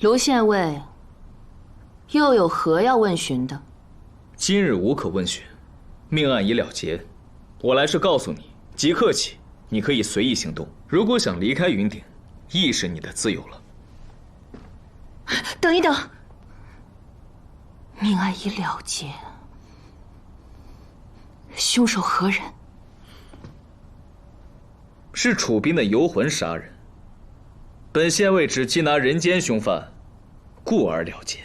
卢县尉，又有何要问询的？今日无可问询，命案已了结。我来是告诉你，即刻起，你可以随意行动。如果想离开云顶，亦是你的自由了。等一等，命案已了结，凶手何人？是楚兵的游魂杀人。本县尉只缉拿人间凶犯，故而了结。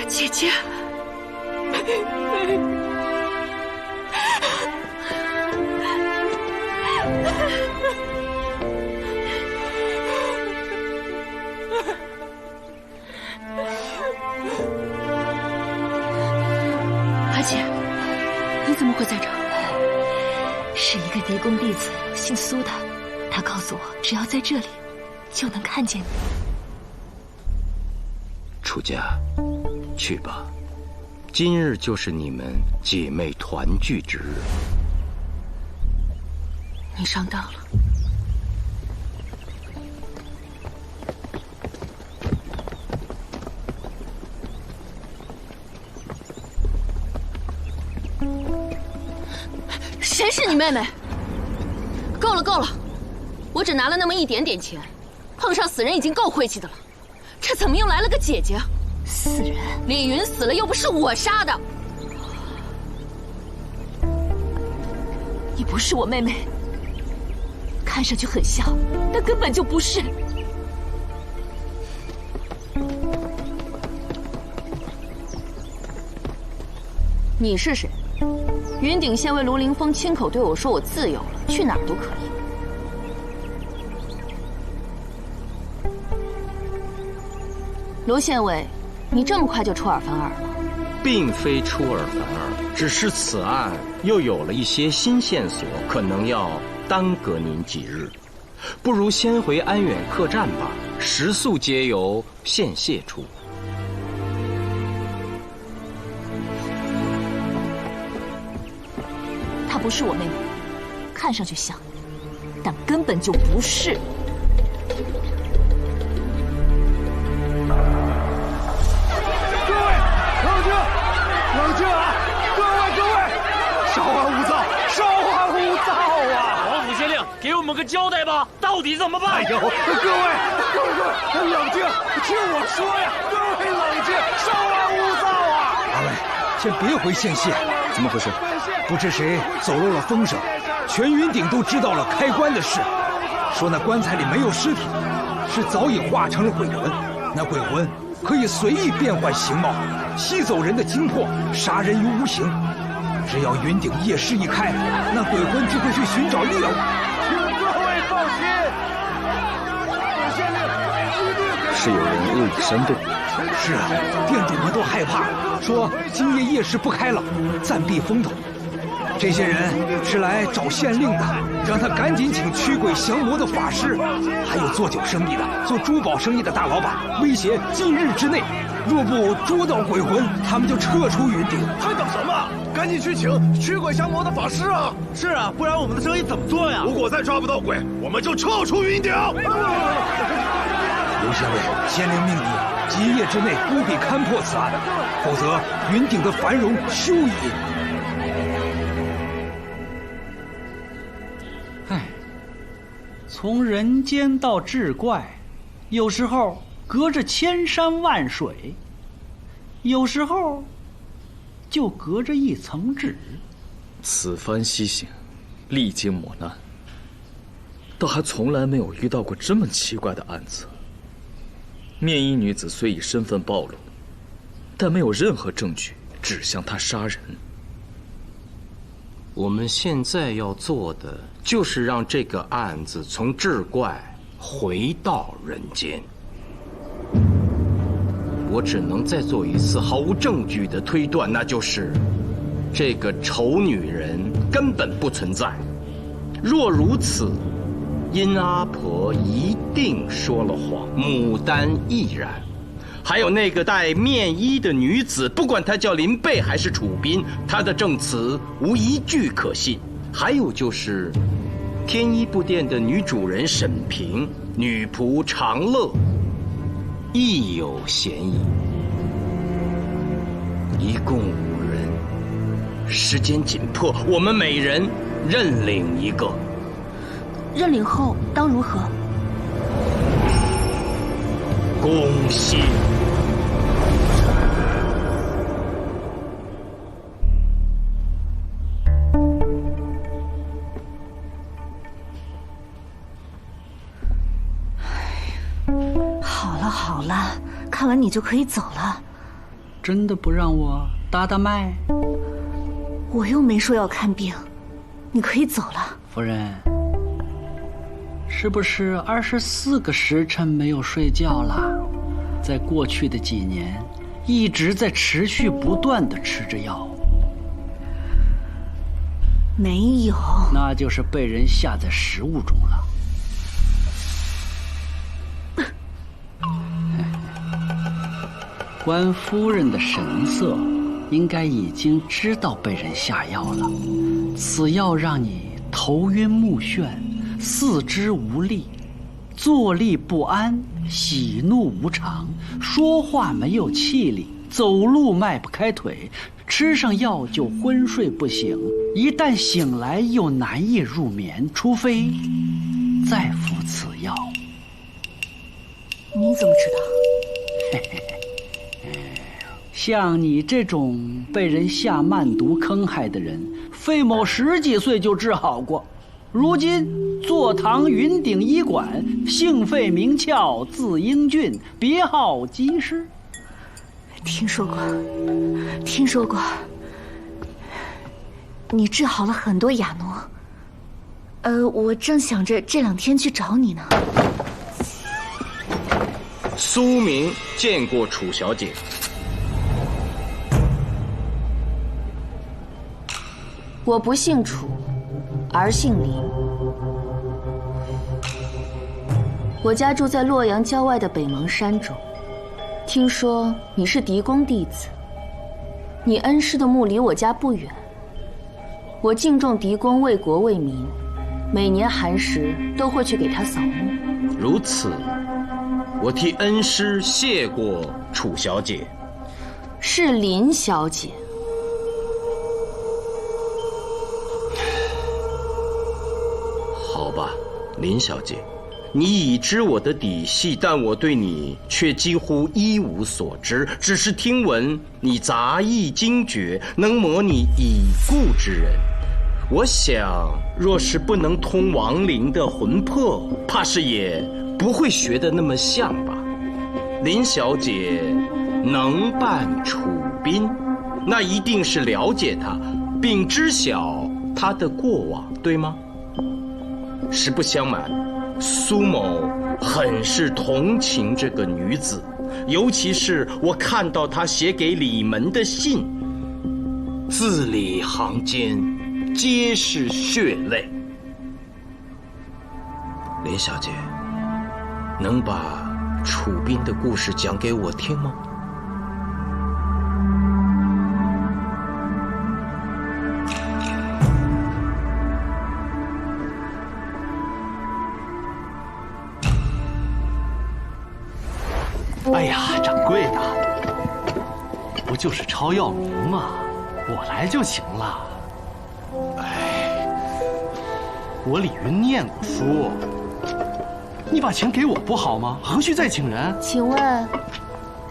姐姐，阿姐，你怎么会在这儿？是一个嫡宫弟子，姓苏的，他告诉我，只要在这里，就能看见你。出家。去吧，今日就是你们姐妹团聚之日。你上当了。谁是你妹妹？够了够了，我只拿了那么一点点钱，碰上死人已经够晦气的了，这怎么又来了个姐姐？死人！李云死了，又不是我杀的。你不是我妹妹，看上去很像，但根本就不是。你是谁？云顶县尉卢凌风亲口对我说，我自由了，去哪儿都可以。卢县尉。你这么快就出尔反尔了？并非出尔反尔，只是此案又有了一些新线索，可能要耽搁您几日。不如先回安远客栈吧，食宿皆由县谢出。她不是我妹妹，看上去像，但根本就不是。冷静啊！各位，稍后么个交代吧？到底怎么办？哎呦，各位，冷静，听我说呀！各位冷静，稍安勿躁啊！二位，先别回县县，怎么回事？不知谁走漏了风声，全云顶都知道了开棺的事，说那棺材里没有尸体，是早已化成了鬼魂。那鬼魂可以随意变换形貌，吸走人的精魄，杀人于无形。只要云顶夜市一开，那鬼魂就会去寻找猎物。请各位放心，本县令是有人恶意煽动。是啊，店主们都害怕，说今夜夜市不开了，暂避风头。这些人是来找县令的，让他赶紧请驱鬼降魔的法师，还有做酒生意的、做珠宝生意的大老板，威胁今日之内，若不捉到鬼魂，他们就撤出云顶。还等什么？赶紧去请驱鬼降魔的法师啊！是啊，不然我们的生意怎么做呀？如果再抓不到鬼，我们就撤出云顶。刘县尉，县令命你今夜之内务必勘破此案，否则云顶的繁荣休矣。从人间到志怪，有时候隔着千山万水，有时候就隔着一层纸。此番西行，历经磨难，倒还从来没有遇到过这么奇怪的案子。面衣女子虽已身份暴露，但没有任何证据指向她杀人。我们现在要做的就是让这个案子从志怪回到人间。我只能再做一次毫无证据的推断，那就是这个丑女人根本不存在。若如此，殷阿婆一定说了谎，牡丹亦然。还有那个戴面衣的女子，不管她叫林贝还是楚斌，她的证词无一句可信。还有就是天一布店的女主人沈平、女仆长乐，亦有嫌疑。一共5人，时间紧迫，我们每人认领一个。认领后当如何？恭喜！好了，看完你就可以走了。真的不让我搭搭脉？我又没说要看病，你可以走了。夫人，是不是24个时辰没有睡觉了？在过去的几年，一直在持续不断地吃着药。没有，那就是被人下在食物中了。关夫人的神色，应该已经知道被人下药了。此药让你头晕目眩，四肢无力，坐立不安，喜怒无常，说话没有气力，走路迈不开腿，吃上药就昏睡不醒，一旦醒来又难以入眠，除非再服此药。你怎么知道？像你这种被人下慢毒坑害的人，费某10几岁就治好过，如今坐堂云顶医馆，姓费名翘，字英俊，别号姬师。听说过。你治好了很多哑挪。我正想着这2天去找你呢。苏明见过楚小姐。我不姓楚，而姓林。我家住在洛阳郊外的北邙山中。听说你是狄公弟子，你恩师的墓离我家不远。我敬重狄公为国为民，每年寒食都会去给他扫墓。如此，我替恩师谢过楚小姐。是林小姐。好吧，林小姐，你已知我的底细，但我对你却几乎一无所知，只是听闻你杂艺惊绝，能模拟已故之人。我想，若是不能通亡灵的魂魄，怕是也不会学得那么像吧。林小姐能扮楚宾，那一定是了解他，并知晓他的过往，对吗？实不相瞒，苏某很是同情这个女子，尤其是我看到她写给李门的信，字里行间皆是血泪。林小姐，能把楚宾的故事讲给我听吗？哎呀，掌柜的，不就是抄药名吗？我来就行了。哎，我李云念过书，你把钱给我不好吗？何须再请人？请问，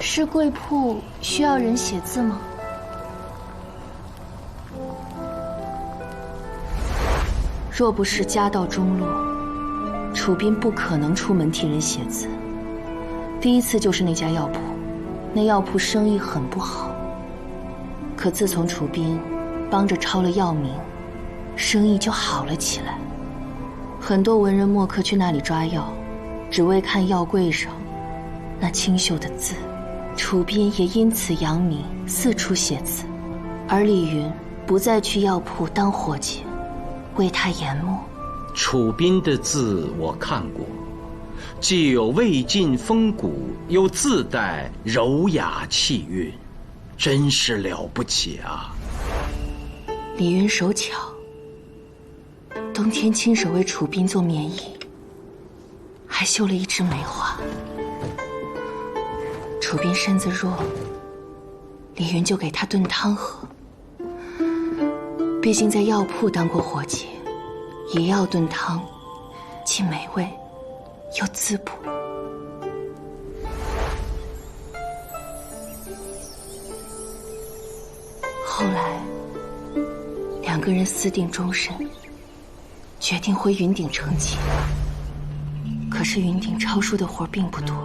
是贵铺需要人写字吗？若不是家道中落，楚宾不可能出门替人写字。第一次就是那家药铺，那药铺生意很不好。可自从楚宾帮着抄了药名，生意就好了起来。很多文人墨客去那里抓药，只为看药柜上那清秀的字。楚宾也因此扬名，四处写字。而李云不再去药铺当伙计，为他研墨。楚宾的字我看过，既有魏晋风骨，又自带柔雅气韵，真是了不起啊！李云手巧，冬天亲手为楚宾做棉衣，还绣了一枝梅花。楚宾身子弱，李云就给他炖汤喝。毕竟在药铺当过伙计，也要炖汤，既美味又滋补。后来，两个人私定终身，决定回云顶成亲。可是云顶抄书的活并不多，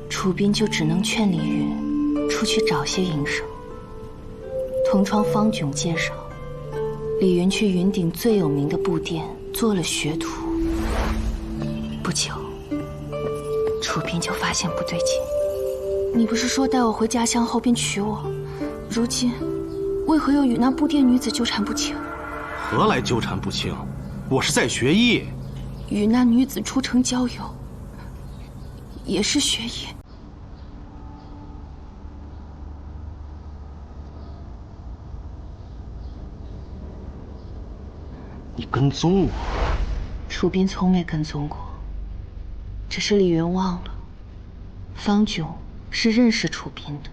楚宾就只能劝李云出去找些营生。同窗方炯介绍，李云去云顶最有名的布店做了学徒。不久，楚宾就发现不对劲。你不是说带我回家乡后便娶我，如今为何又与那布店女子纠缠不清？何来纠缠不清？我是在学艺。与那女子出城郊游，也是学艺。你跟踪我？楚宾从没跟踪过，只是李云忘了，方炯是认识楚宾的。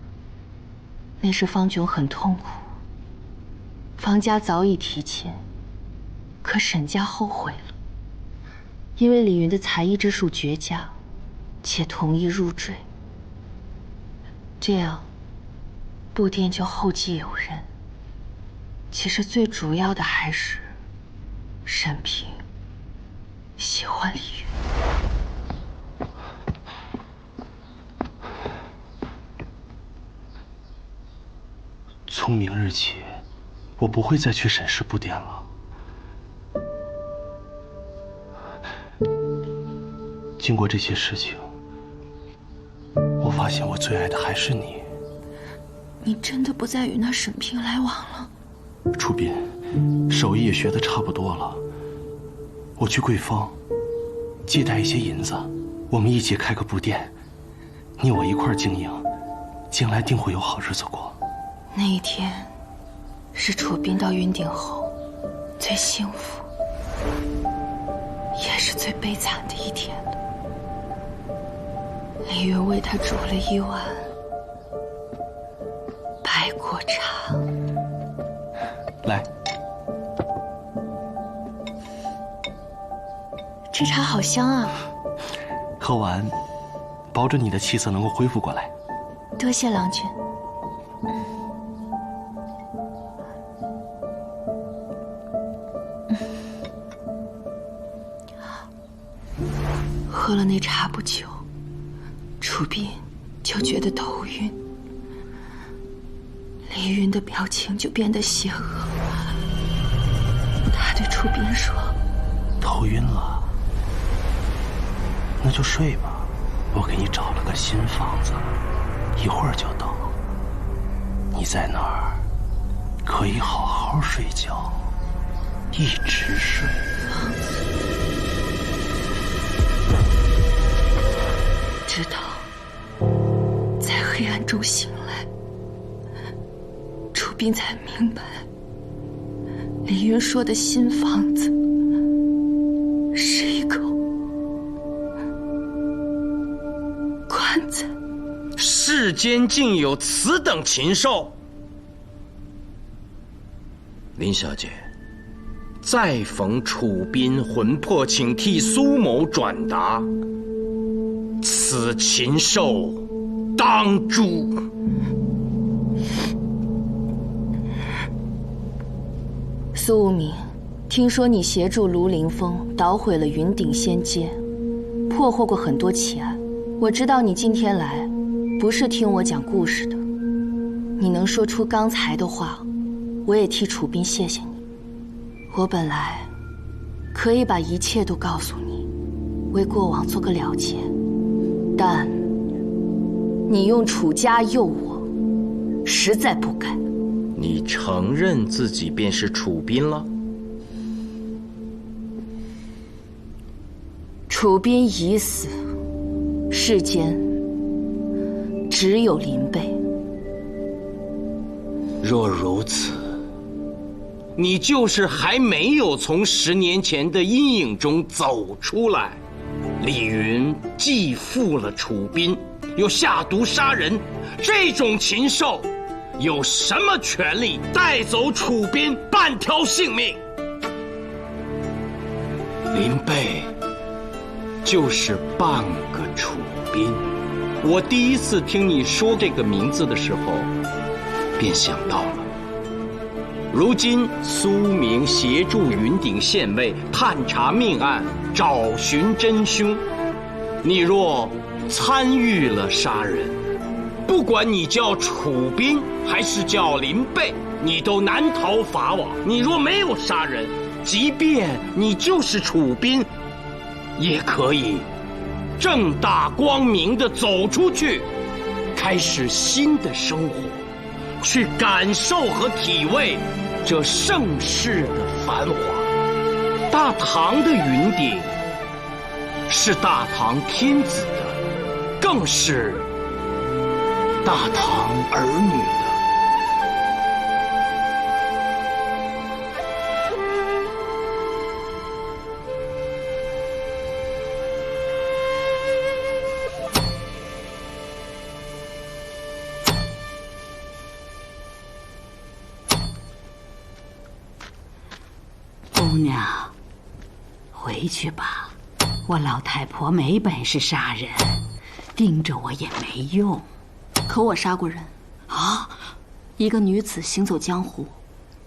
那时方炯很痛苦，方家早已提亲，可沈家后悔了，因为李云的才艺之术绝佳，且同意入赘。这样，布店就后继有人。其实最主要的还是沈平喜欢李云。从明日起，我不会再去沈氏布店了。经过这些事情，我发现我最爱的还是你。你真的不再与那沈平来往了？楚宾，手艺也学得差不多了，我去贵方借贷一些银子，我们一起开个布店，你我一块儿经营，将来定会有好日子过。那一天，是楚宾到云顶后最幸福，也是最悲惨的一天了。李云为他煮了一碗白果茶。来，这茶好香啊！喝完，保准你的气色能够恢复过来。多谢郎君。喝了那茶不久，楚斌就觉得头晕，李云的表情就变得邪恶。他对楚斌说：“头晕了，那就睡吧，我给你找了个新房子，一会儿就到。你在那儿可以好好睡觉，一直睡。”直到在黑暗中醒来，楚斌才明白，李云说的新房子是一口棺材。世间竟有此等禽兽！林小姐，再逢楚斌魂魄，请替苏某转达。此禽兽当诛！苏无名，听说你协助卢凌风捣毁了云顶仙阶，破获过很多奇案。我知道你今天来，不是听我讲故事的。你能说出刚才的话，我也替楚斌谢谢你。我本来可以把一切都告诉你，为过往做个了结。但你用楚家诱我，实在不该。你承认自己便是楚斌了？楚斌已死，世间只有林贝。若如此，你就是还没有从10年前的阴影中走出来。李云既负了楚斌，又下毒杀人，这种禽兽有什么权利带走楚斌半条性命？林贝就是半个楚斌。我第一次听你说这个名字的时候，便想到了。如今苏明协助云顶县尉探查命案，找寻真凶。你若参与了杀人，不管你叫楚斌还是叫林贝，你都难逃法网。你若没有杀人，即便你就是楚斌，也可以正大光明地走出去，开始新的生活，去感受和体味这盛世的繁华。大唐的云顶是大唐天子的，更是大唐儿女的。姑娘，回去吧，我老太婆没本事杀人，盯着我也没用。可我杀过人啊！一个女子行走江湖，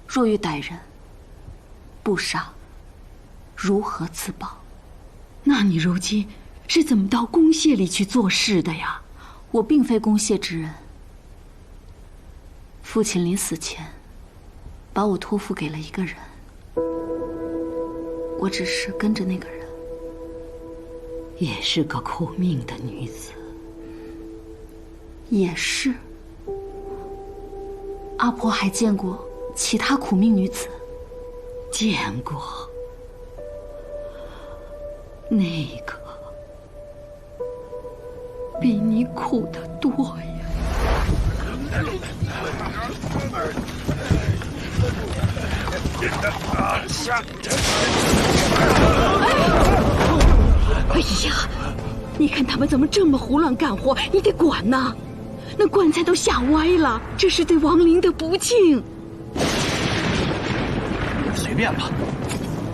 若遇歹人，不杀，如何自保？那你如今是怎么到宫廨里去做事的呀？我并非宫廨之人。父亲临死前，把我托付给了一个人，我只是跟着那个人。也是个苦命的女子。也是。阿婆还见过其他苦命女子？见过。那个比你苦得多呀。哎呀，你看他们怎么这么胡乱干活，你得管呐！那棺材都吓歪了，这是对亡灵的不敬。随便吧，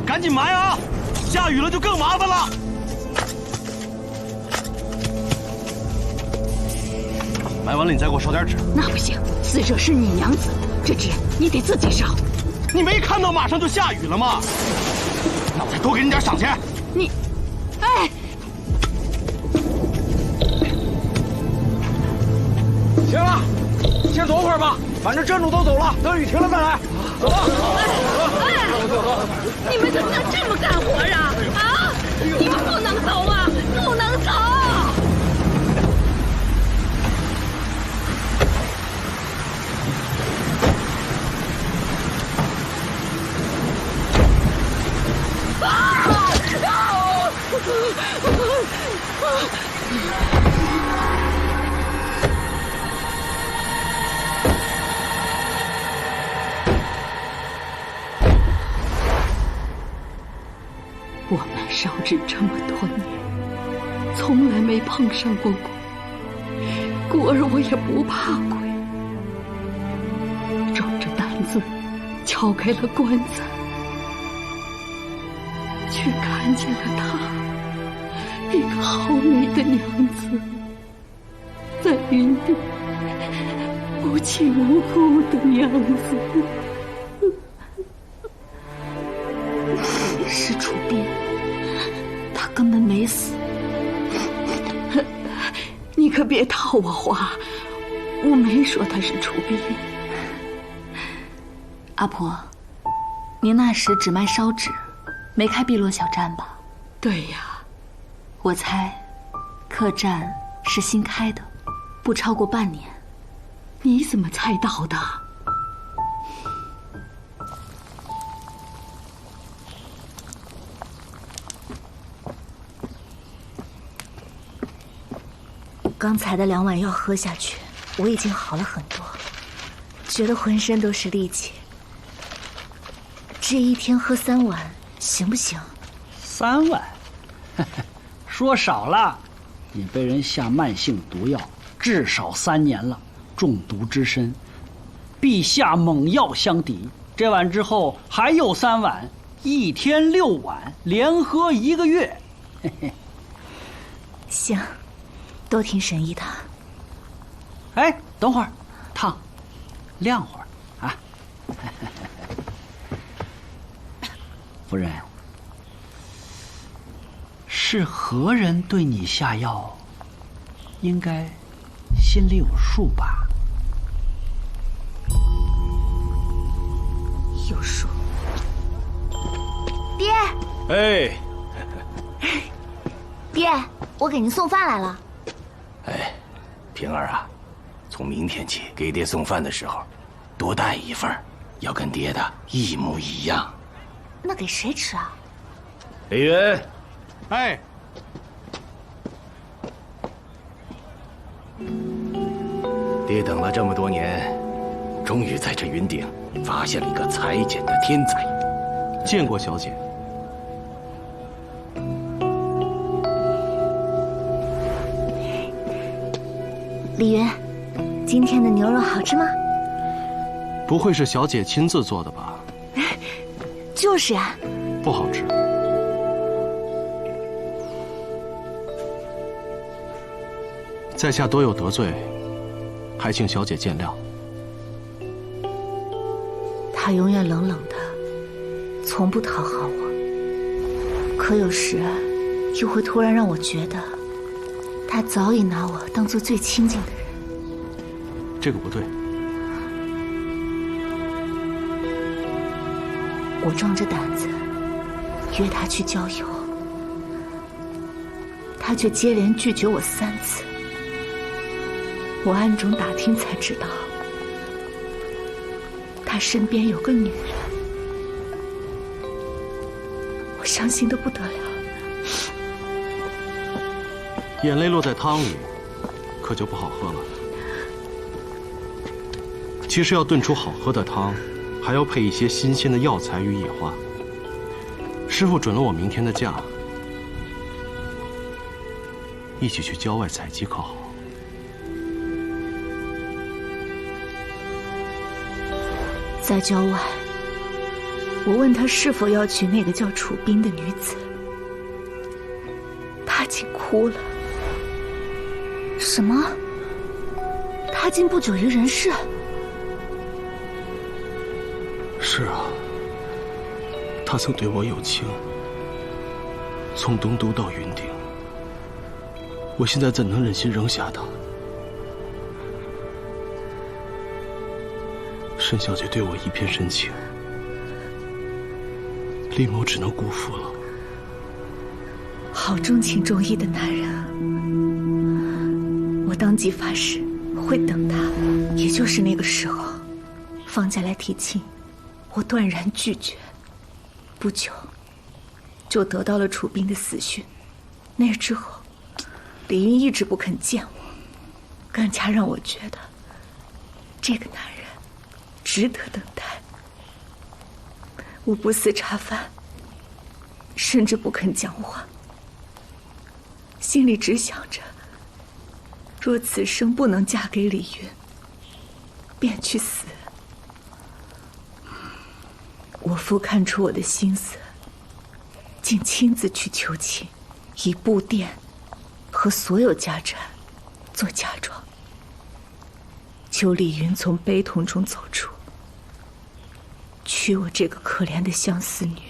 赶紧埋啊！下雨了就更麻烦了。买完了你再给我烧点纸。那不行，死者是你娘子，这纸你得自己烧。你没看到马上就下雨了吗？那我再多给你点赏钱。你，哎。 行了，先躲会儿吧，反正镇主都走了，等雨停了再来。走吧。哎，你们怎么能这么干活啊？啊！你们不能走啊，不能走！我们烧纸这么多年，从来没碰上过鬼，故而我也不怕鬼。壮着胆子敲开了棺材，却看见了她，一个好美的娘子，在云顶无亲无故的娘子。 是楚斌，他根本没死。你可别套我话，我没说他是楚斌。阿婆，您那时只卖烧纸，没开碧落小站吧？对呀，我猜，客栈是新开的，不超过半年。你怎么猜到的？ 刚才的2碗药喝下去，我已经好了很多，觉得浑身都是力气。这1天喝3碗，行不行？3碗，说少了。你被人下慢性毒药，至少3年了，中毒之身，必下猛药相抵。这碗之后还有3碗，1天6碗，连喝1个月。行。 都听神医的。哎，等会儿，烫，晾会儿啊。夫人，是何人对你下药？应该心里有数吧？有数。爹。哎。爹，我给您送饭来了。 哎，平儿啊，从明天起给爹送饭的时候，多带1份，要跟爹的一模一样。那给谁吃啊？李云，哎，爹等了这么多年，终于在这云顶发现了一个裁剪的天才。见过小姐。 李云，今天的牛肉好吃吗？不会是小姐亲自做的吧？就是呀。不好吃。在下多有得罪，还请小姐见谅。他永远冷冷的，从不讨好我，可有时又会突然让我觉得。 他早已拿我当做最亲近的人，这个不对。我壮着胆子约他去郊游，他却接连拒绝我3次。我暗中打听才知道，他身边有个女人，我伤心的不得了。 眼泪落在汤里，可就不好喝了。其实要炖出好喝的汤，还要配一些新鲜的药材与野花。师傅准了我明天的假，一起去郊外采集可好？在郊外，我问他是否要娶那个叫楚冰的女子，哭了。什么？他竟不久于人世？是啊，他曾对我有情，从东都到云顶，我现在怎能忍心扔下他？沈小姐对我一片深情，李某只能辜负了。好重情重义的男人啊！我当即发誓会等他，也就是那个时候，方家来提亲，我断然拒绝。不久，就得到了楚冰的死讯。那之后，李云一直不肯见我，更加让我觉得这个男人值得等待。我不思茶饭，甚至不肯讲话，心里只想着，若此生不能嫁给李云，便去死。我父看出我的心思，竟亲自去求亲，以布店和所有家产做嫁妆，求李云从悲痛中走出，娶我这个可怜的相思女。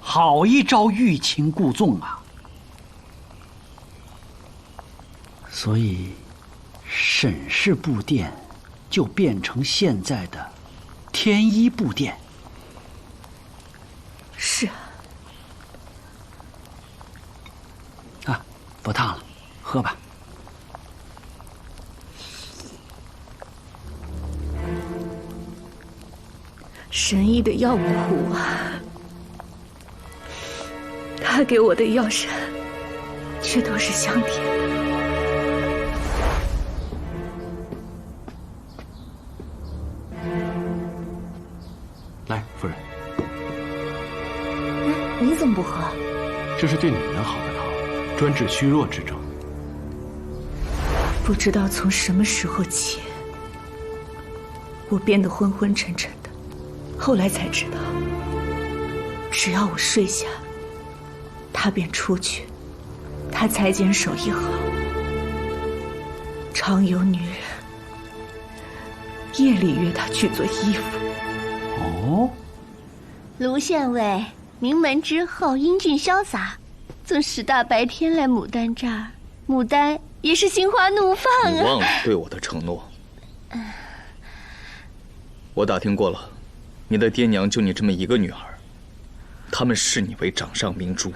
好一招欲擒故纵啊！所以，沈氏布店就变成现在的天一布店。是啊。啊，不烫了，喝吧。神医的药谱啊，他给我的药膳却都是香甜的。来，夫人，你怎么不喝？这是对女人好的汤，专治虚弱之症。不知道从什么时候起，我变得昏昏沉沉的。后来才知道，只要我睡下，他便出去。他裁剪手艺好，常有女人夜里约他去做衣服。哦，卢县尉名门之后，英俊潇洒，纵使大白天来牡丹这儿，牡丹也是心花怒放啊！你忘了对我的承诺。我打听过了，你的爹娘就你这么一个女儿，他们视你为掌上明珠。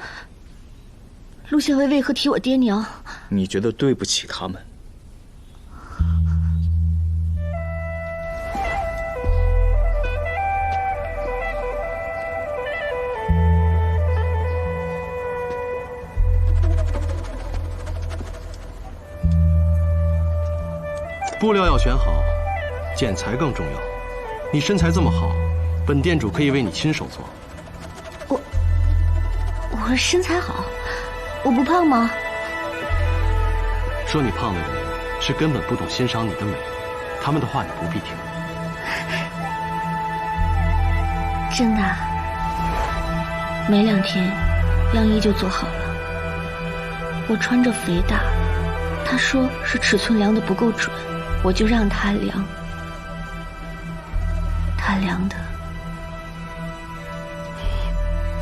陆县尉为何提我爹娘？你觉得对不起他们？布料要选好，剪裁更重要。你身材这么好，本店主可以为你亲手做。我身材好，我不胖吗？说你胖的人是根本不懂欣赏你的美，他们的话你不必听。真的啊？没2天，样衣就做好了。我穿着肥大，他说是尺寸量的不够准，我就让他量。他量的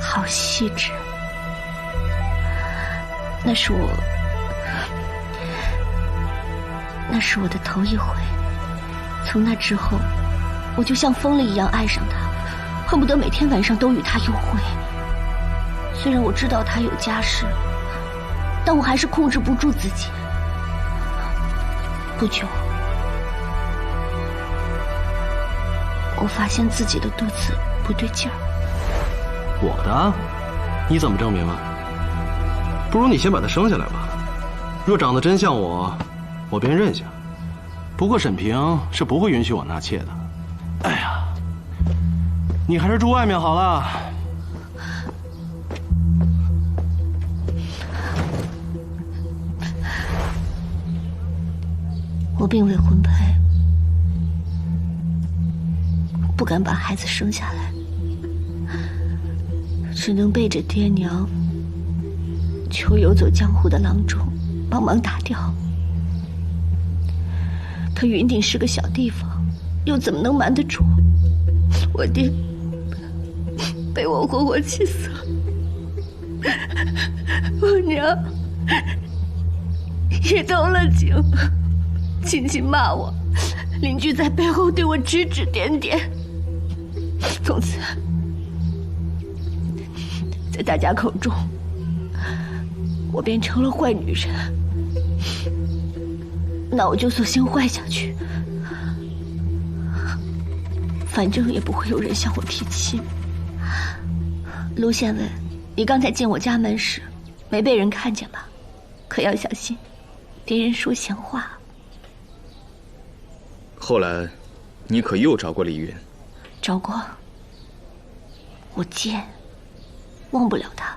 好细致。那是我的头一回。从那之后，我就像疯了一样爱上他，恨不得每天晚上都与他幽会。虽然我知道他有家室，但我还是控制不住自己。不久，我发现自己的肚子不对劲儿。我的？你怎么证明啊？不如你先把他生下来吧。若长得真像我便认下。不过沈平是不会允许我纳妾的。哎呀，你还是住外面好了。我并未婚配，不敢把孩子生下来，只能背着爹娘求游走江湖的郎中帮忙打掉。可云顶是个小地方，又怎么能瞒得住？我爹被我活活气死了，我娘也动了情，亲戚骂我，邻居在背后对我指指点点。从此，在大家口中，我变成了坏女人。那我就索性坏下去，反正也不会有人向我提亲。卢县尉，你刚才进我家门时，没被人看见吧？可要小心，别人说闲话。后来，你可又找过李云？找过。我贱，忘不了他，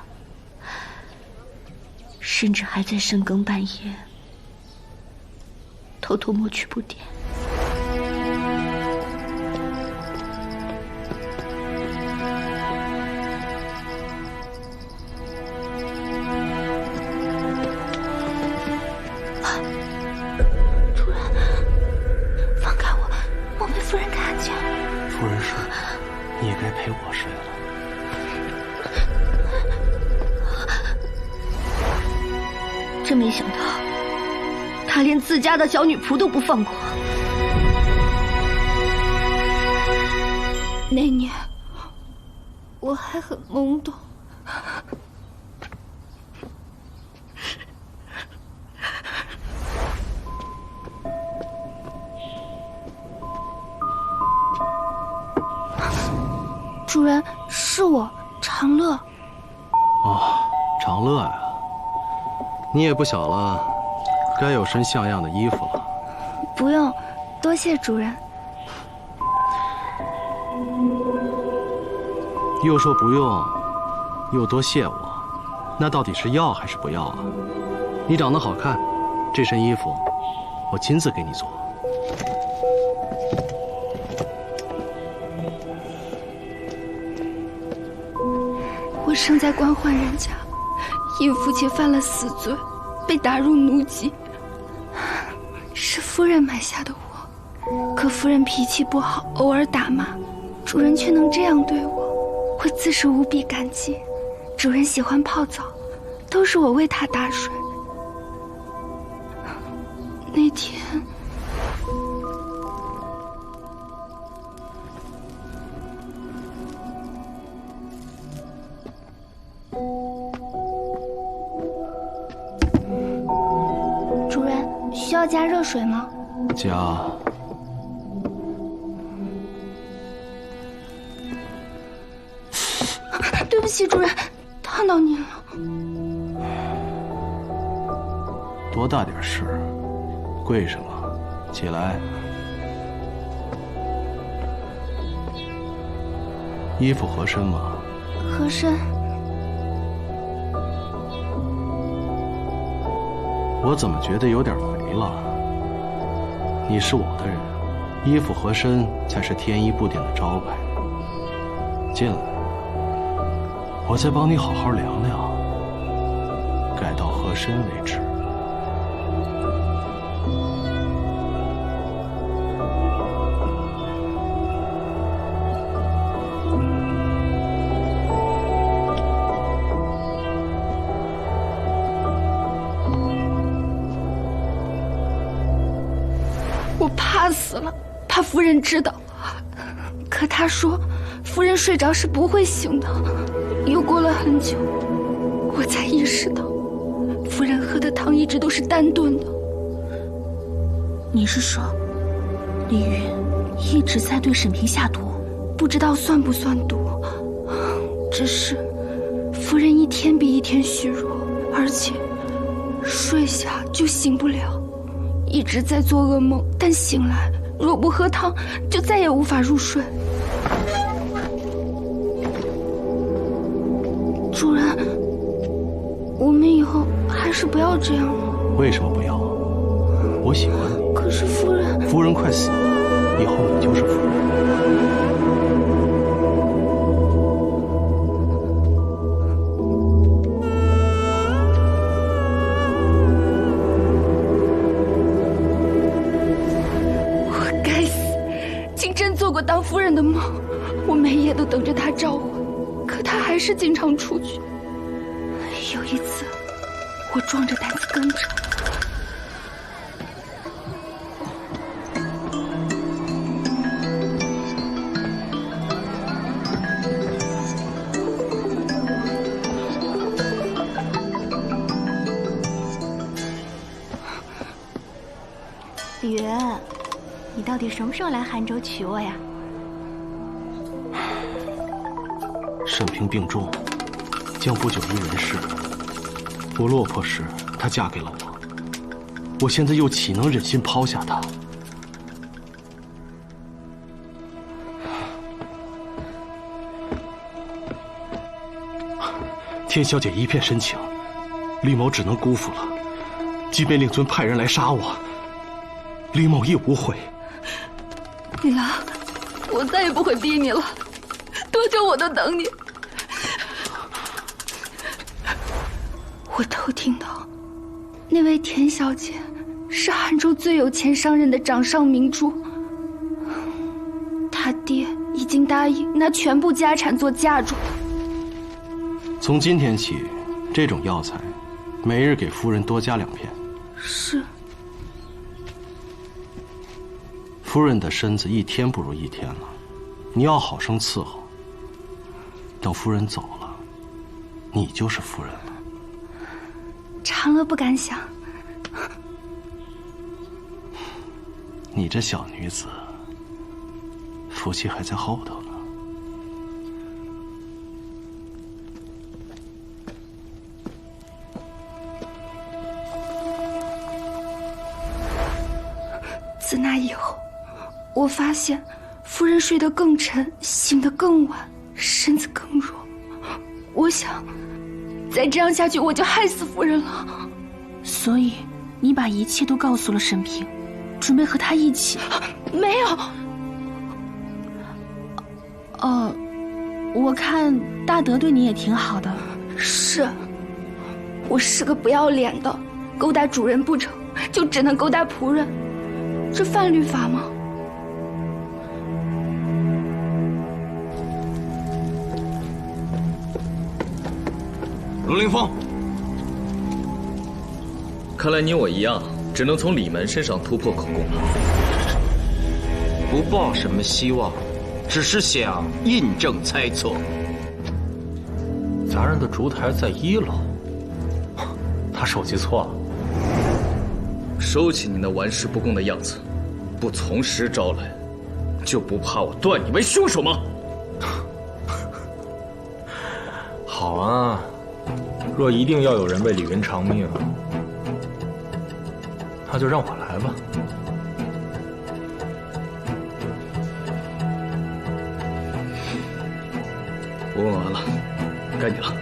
甚至还在深更半夜偷偷摸去布点。主人，放开我，莫被夫人看见。夫人睡，你也该陪我睡了。真没想到，他连自家的小女仆都不放过。那年，我还很懵懂。主人，是我，长乐。哦，长乐呀，你也不小了，该有身像样的衣服了。不用，多谢主人。又说不用，又多谢我，那到底是要还是不要啊？你长得好看，这身衣服我亲自给你做。我生在官宦人家，因父亲犯了死罪，被打入奴籍。是夫人买下的我，可夫人脾气不好，偶尔打骂，主人却能这样对我，我自是无比感激。主人喜欢泡澡，都是我为他打水。那天，主人需要加热水吗？加。对不起，主人，烫到您了。多大点事，贵什么？起来。衣服合身吗？合身。我怎么觉得有点肥了？你是我的人，衣服合身才是天一布点的招牌。进来，我再帮你好好量量，改到合身为止。我怕死了，怕夫人知道。可她说，夫人睡着是不会醒的。又过了很久，我才意识到，夫人喝的汤一直都是单炖的。你是说，李云一直在对沈平下毒？不知道算不算毒，只是夫人一天比一天虚弱，而且睡下就醒不了。一直在做噩梦，但醒来若不喝汤，就再也无法入睡。主人，我们以后还是不要这样了。为什么不要？我喜欢你。可是夫人……夫人快死了，以后你就是夫人。过当夫人的梦，我每夜都等着他召唤，可他还是经常出去。有一次，我壮着胆子跟着。李云，你到底什么时候来杭州娶我呀？沈平病重，将不久于人世。我落魄时，她嫁给了我，我现在又岂能忍心抛下她？天小姐一片深情，李某只能辜负了。即便令尊派人来杀我，李某亦无悔。李郎，我再也不会逼你了，多久我都等你。我偷听到，那位田小姐是杭州最有钱商人的掌上明珠，他爹已经答应拿全部家产做嫁妆。从今天起，这种药材，每日给夫人多加2片。是。夫人的身子一天不如一天了，你要好生伺候。等夫人走了，你就是夫人了。长乐不敢想。你这小女子，福气还在后头呢。自那以后，我发现夫人睡得更沉，醒得更晚，身子更弱。我想，再这样下去，我就害死夫人了。所以，你把一切都告诉了沈平，准备和他一起？没有。我看大德对你也挺好的。是，我是个不要脸的，勾搭主人不成就只能勾搭仆人，这犯律法吗？龙凌风，看来你我一样，只能从李门身上突破口供了。不抱什么希望，只是想印证猜测。咱人的烛台在1楼，他手机错了。收起你那玩世不恭的样子，不从实招来，就不怕我断你为凶手吗？好啊，若一定要有人为李云偿命，那就让我来吧。我问完了，该你了。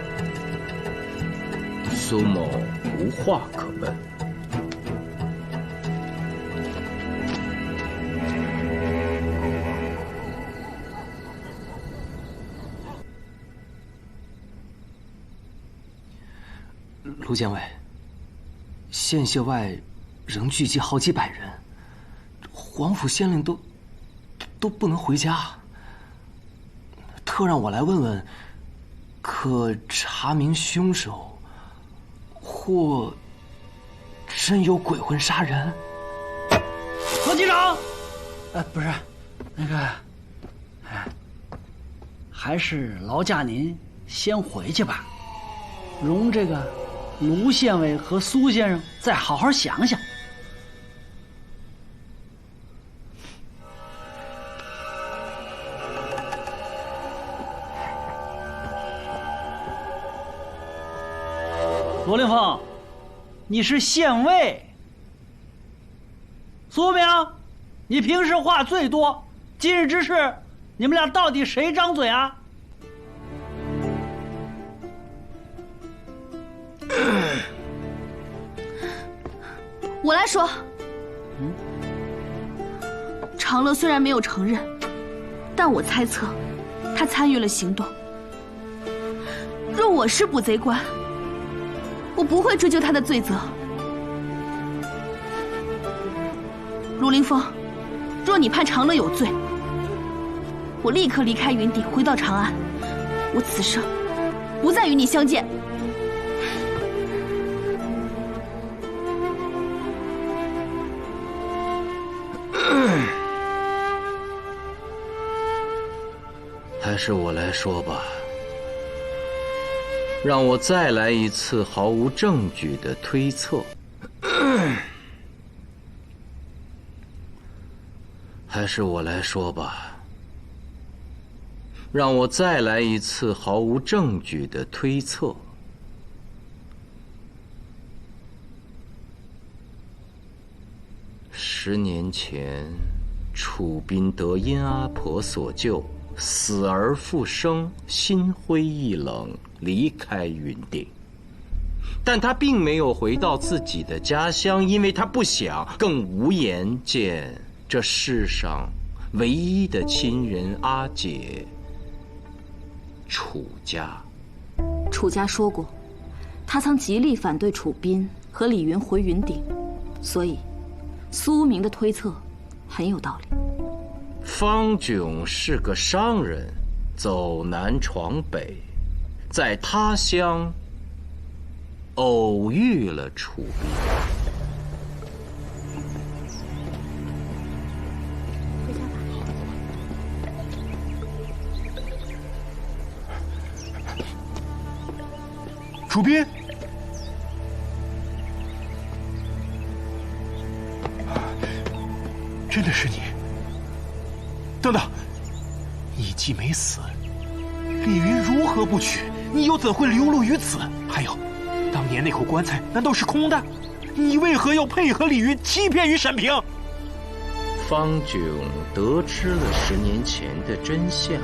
苏某无话可问。卢监尉，县校外仍聚集好几百人，皇甫县令都不能回家，特让我来问问，可查明凶手，或真有鬼魂杀人？罗机长，不是，那个，还是劳驾您先回去吧，容这个卢县尉和苏先生再好好想想。罗凌风，你是县尉。苏明，你平时话最多，今日之事，你们俩到底谁张嘴啊？我来说。长乐虽然没有承认，但我猜测，他参与了行动。若我是捕贼官，我不会追究他的罪责。卢凌风，若你判长乐有罪，我立刻离开云顶，回到长安。我此生不再与你相见。还是我来说吧。让我再来一次毫无证据的推测。还是我来说吧。让我再来一次毫无证据的推测。10年前，楚斌得殷阿婆所救，死而复生，心灰意冷，离开云顶。但他并没有回到自己的家乡，因为他不想，更无颜见这世上唯一的亲人阿姐楚家。楚家说过，他曾极力反对楚斌和李云回云顶，所以苏无名的推测很有道理。方炯是个商人，走南闯北，在他乡偶遇了楚斌。楚斌，真的是你！等等，你既没死，李云如何不娶？你又怎会流落于此？还有，当年那口棺材难道是空的？你为何要配合李云，欺骗于沈平？方炯得知了10年前的真相，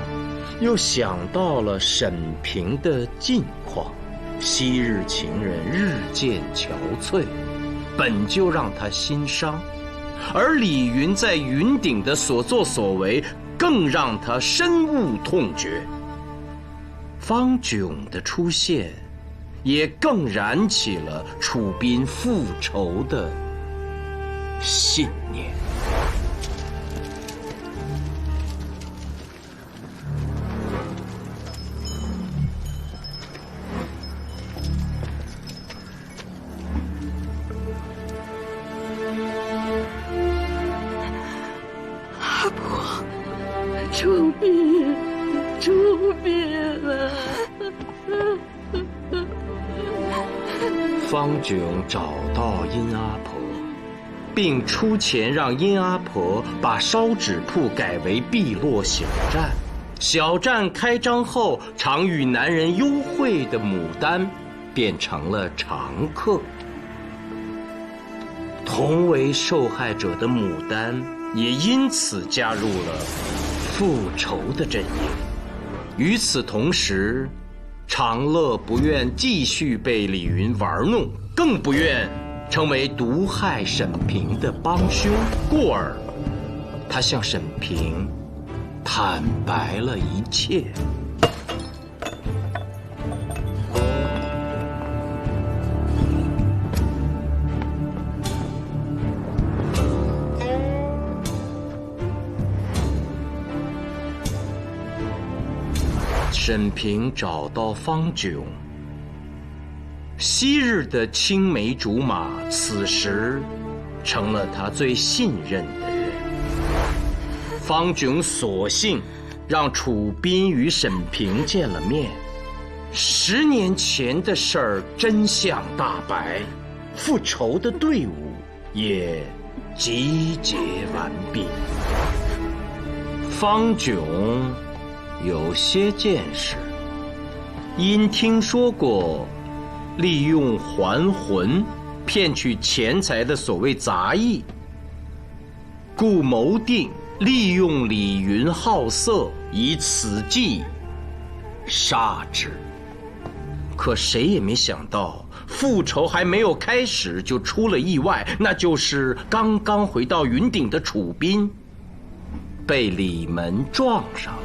又想到了沈平的近况。昔日情人日渐憔悴，本就让他心伤，而李云在云顶的所作所为，更让他深恶痛绝。方炯的出现，也更燃起了楚斌复仇的信念。楚斌，楚斌啊！方炯找到殷阿婆，并出钱让殷阿婆把烧纸铺改为碧落小站。小站开张后，常与男人幽会的牡丹变成了常客。同为受害者的牡丹也因此加入了复仇的阵营。与此同时，长乐不愿继续被李云玩弄，更不愿成为毒害沈平的帮凶，故而他向沈平坦白了一切。沈平找到方炯，昔日的青梅竹马，此时成了他最信任的人。方炯索性让楚斌与沈平见了面。10年前的事儿真相大白，复仇的队伍也集结完毕。方炯有些见识，因听说过利用还魂骗取钱财的所谓杂役，故谋定利用李云好色，以此计杀之。可谁也没想到，复仇还没有开始就出了意外，那就是刚刚回到云顶的楚斌被李门撞上了。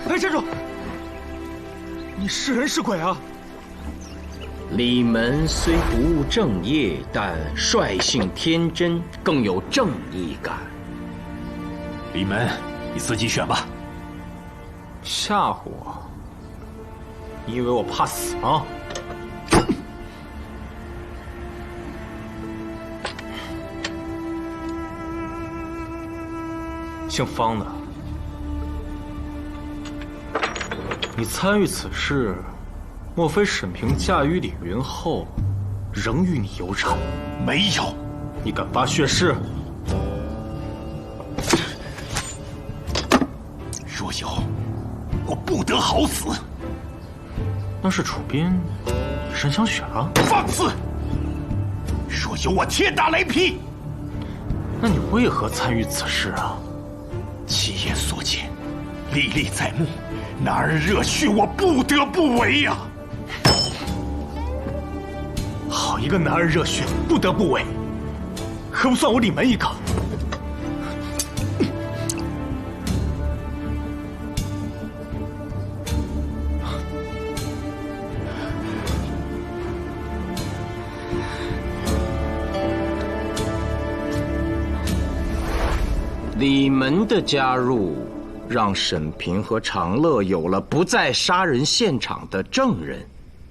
哎，站住！你是人是鬼啊？李门虽不务正业，但率性天真，更有正义感。李门，你自己选吧。吓唬我？你以为我怕死吗？姓方的，你参与此事，莫非沈平驾驭李云后，仍与你有染？没有。你敢发血誓？若有，我不得好死。那是楚斌以身相许了？放肆！若有，我天打雷劈。那你为何参与此事啊？其言所见，历历在目，男儿热血，我不得不为呀。好一个男儿热血，不得不为，可不算我李门一个。李门的加入，让沈平和长乐有了不在杀人现场的证人。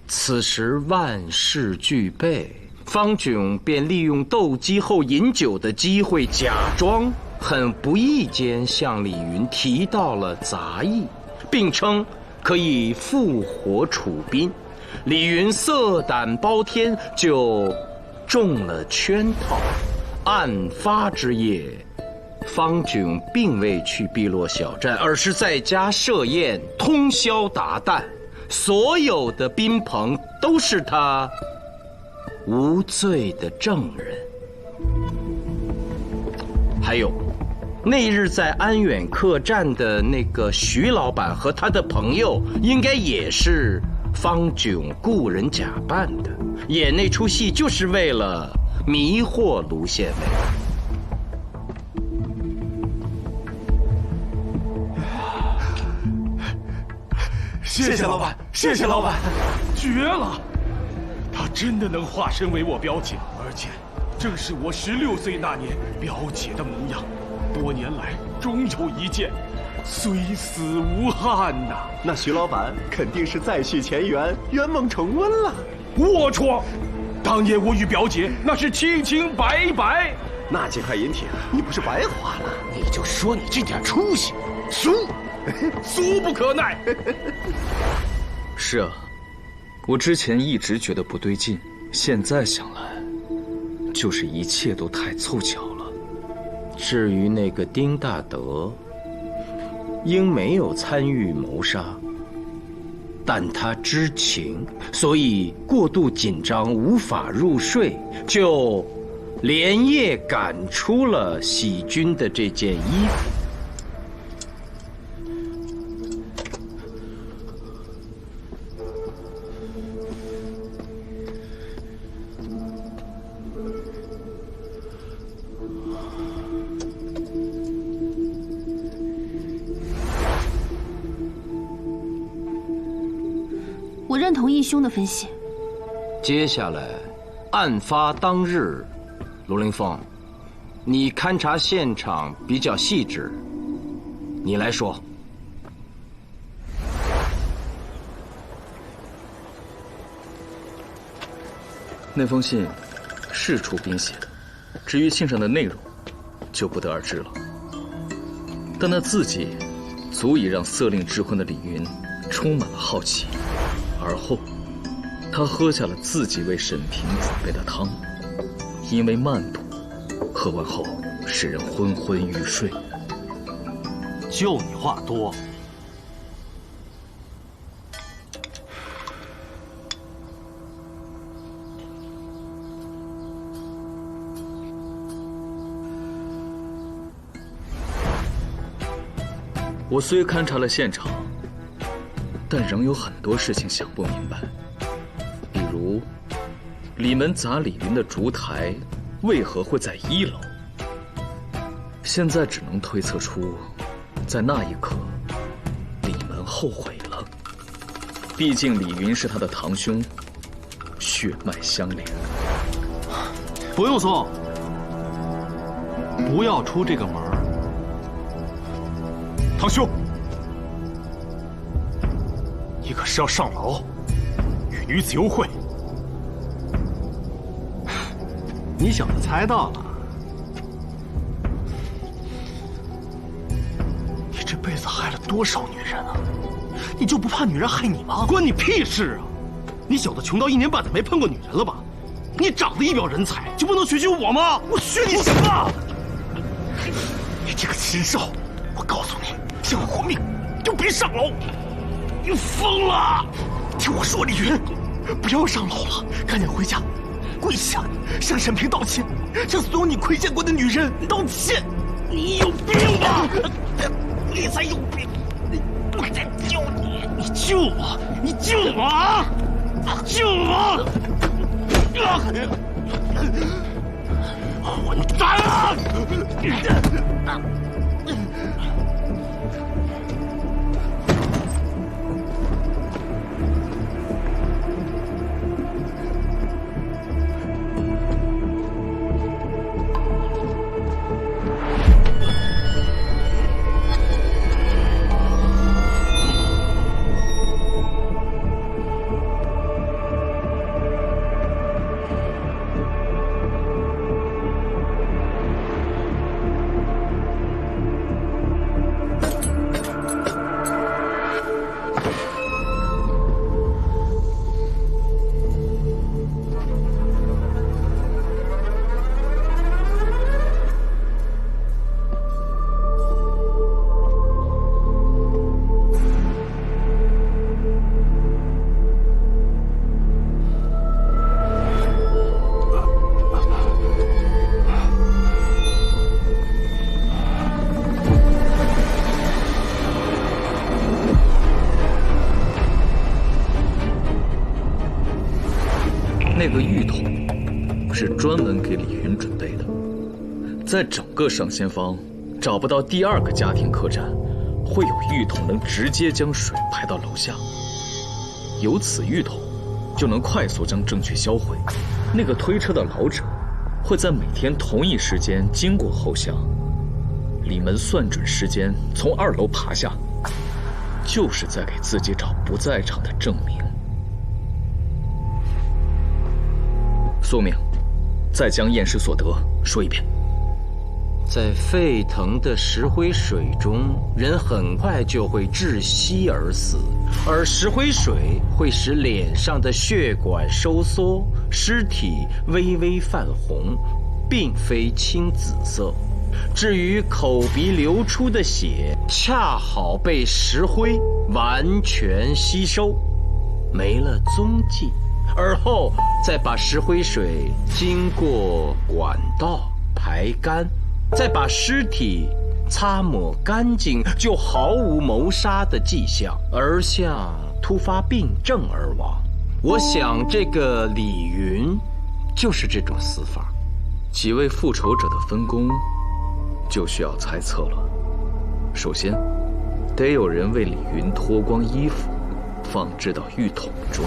此时万事俱备，方炯便利用斗鸡后饮酒的机会，假装很不意间向李云提到了杂役，并称可以复活楚斌。李云色胆包天，就中了圈套。案发之夜，方炯并未去碧落小站，而是在家设宴，通宵达旦。所有的宾朋都是他无罪的证人。还有，那日在安远客栈的那个徐老板和他的朋友，应该也是方炯雇人假扮的，演那出戏就是为了迷惑卢县尉。谢谢老板，谢谢老板，绝了！他真的能化身为我表姐，而且正是我16岁那年表姐的模样。多年来，终有一见，虽死无憾呐。那徐老板肯定是再续前缘，圆梦重温了。龌龊！当年我与表姐那是清清白白，那几块银铁你不是白花了？你就说你这点出息，俗！俗不可耐。是啊，我之前一直觉得不对劲，现在想来，就是一切都太凑巧了。至于那个丁大德，应没有参与谋杀，但他知情，所以过度紧张无法入睡，就连夜赶出了喜君的这件衣服。我认同义兄的分析。接下来，案发当日，卢凌风，你勘察现场比较细致，你来说。那封信是楚斌写的，至于信上的内容，就不得而知了。但那字迹，足以让色令智昏的李云充满了好奇。而后，他喝下了自己为沈平准备的汤，因为慢毒，喝完后使人昏昏欲睡。就你话多。我虽勘察了现场，但仍有很多事情想不明白。比如，李门砸李云的烛台为何会在1楼？现在只能推测出，在那一刻，李门后悔了。毕竟李云是他的堂兄，血脉相连。不用送，不要出这个门。堂兄，你可是要上牢，与女子幽会？你小子猜到了。你这辈子害了多少女人啊？你就不怕女人害你吗？关你屁事啊！你小子穷到1年半载没碰过女人了吧？你长得一表人才，就不能学学我吗？我学你什么？你这个禽兽！我告诉你，想活命就别上楼！你疯了！听我说，李云，不要上楼了，赶紧回家，跪下向沈平道歉，向所有你亏欠过的女人道歉。你有病吧？你才有病！我在救你！你救我！你救我啊！救我！混蛋啊！那个玉桶是专门给李云准备的，在整个上仙坊找不到第2个家庭客栈会有玉桶能直接将水排到楼下，有此玉桶就能快速将证据销毁。那个推车的老者会在每天同一时间经过后巷，李门算准时间从2楼爬下，就是在给自己找不在场的证明。宿命，再将验尸所得说一遍。在沸腾的石灰水中，人很快就会窒息而死，而石灰水会使脸上的血管收缩，尸体微微泛红，并非青紫色。至于口鼻流出的血，恰好被石灰完全吸收，没了踪迹。而后再把石灰水经过管道排干，再把尸体擦抹干净，就毫无谋杀的迹象，而向突发病症而亡。我想这个李云就是这种死法。几位复仇者的分工就需要猜测了。首先，得有人为李云脱光衣服，放置到浴桶中。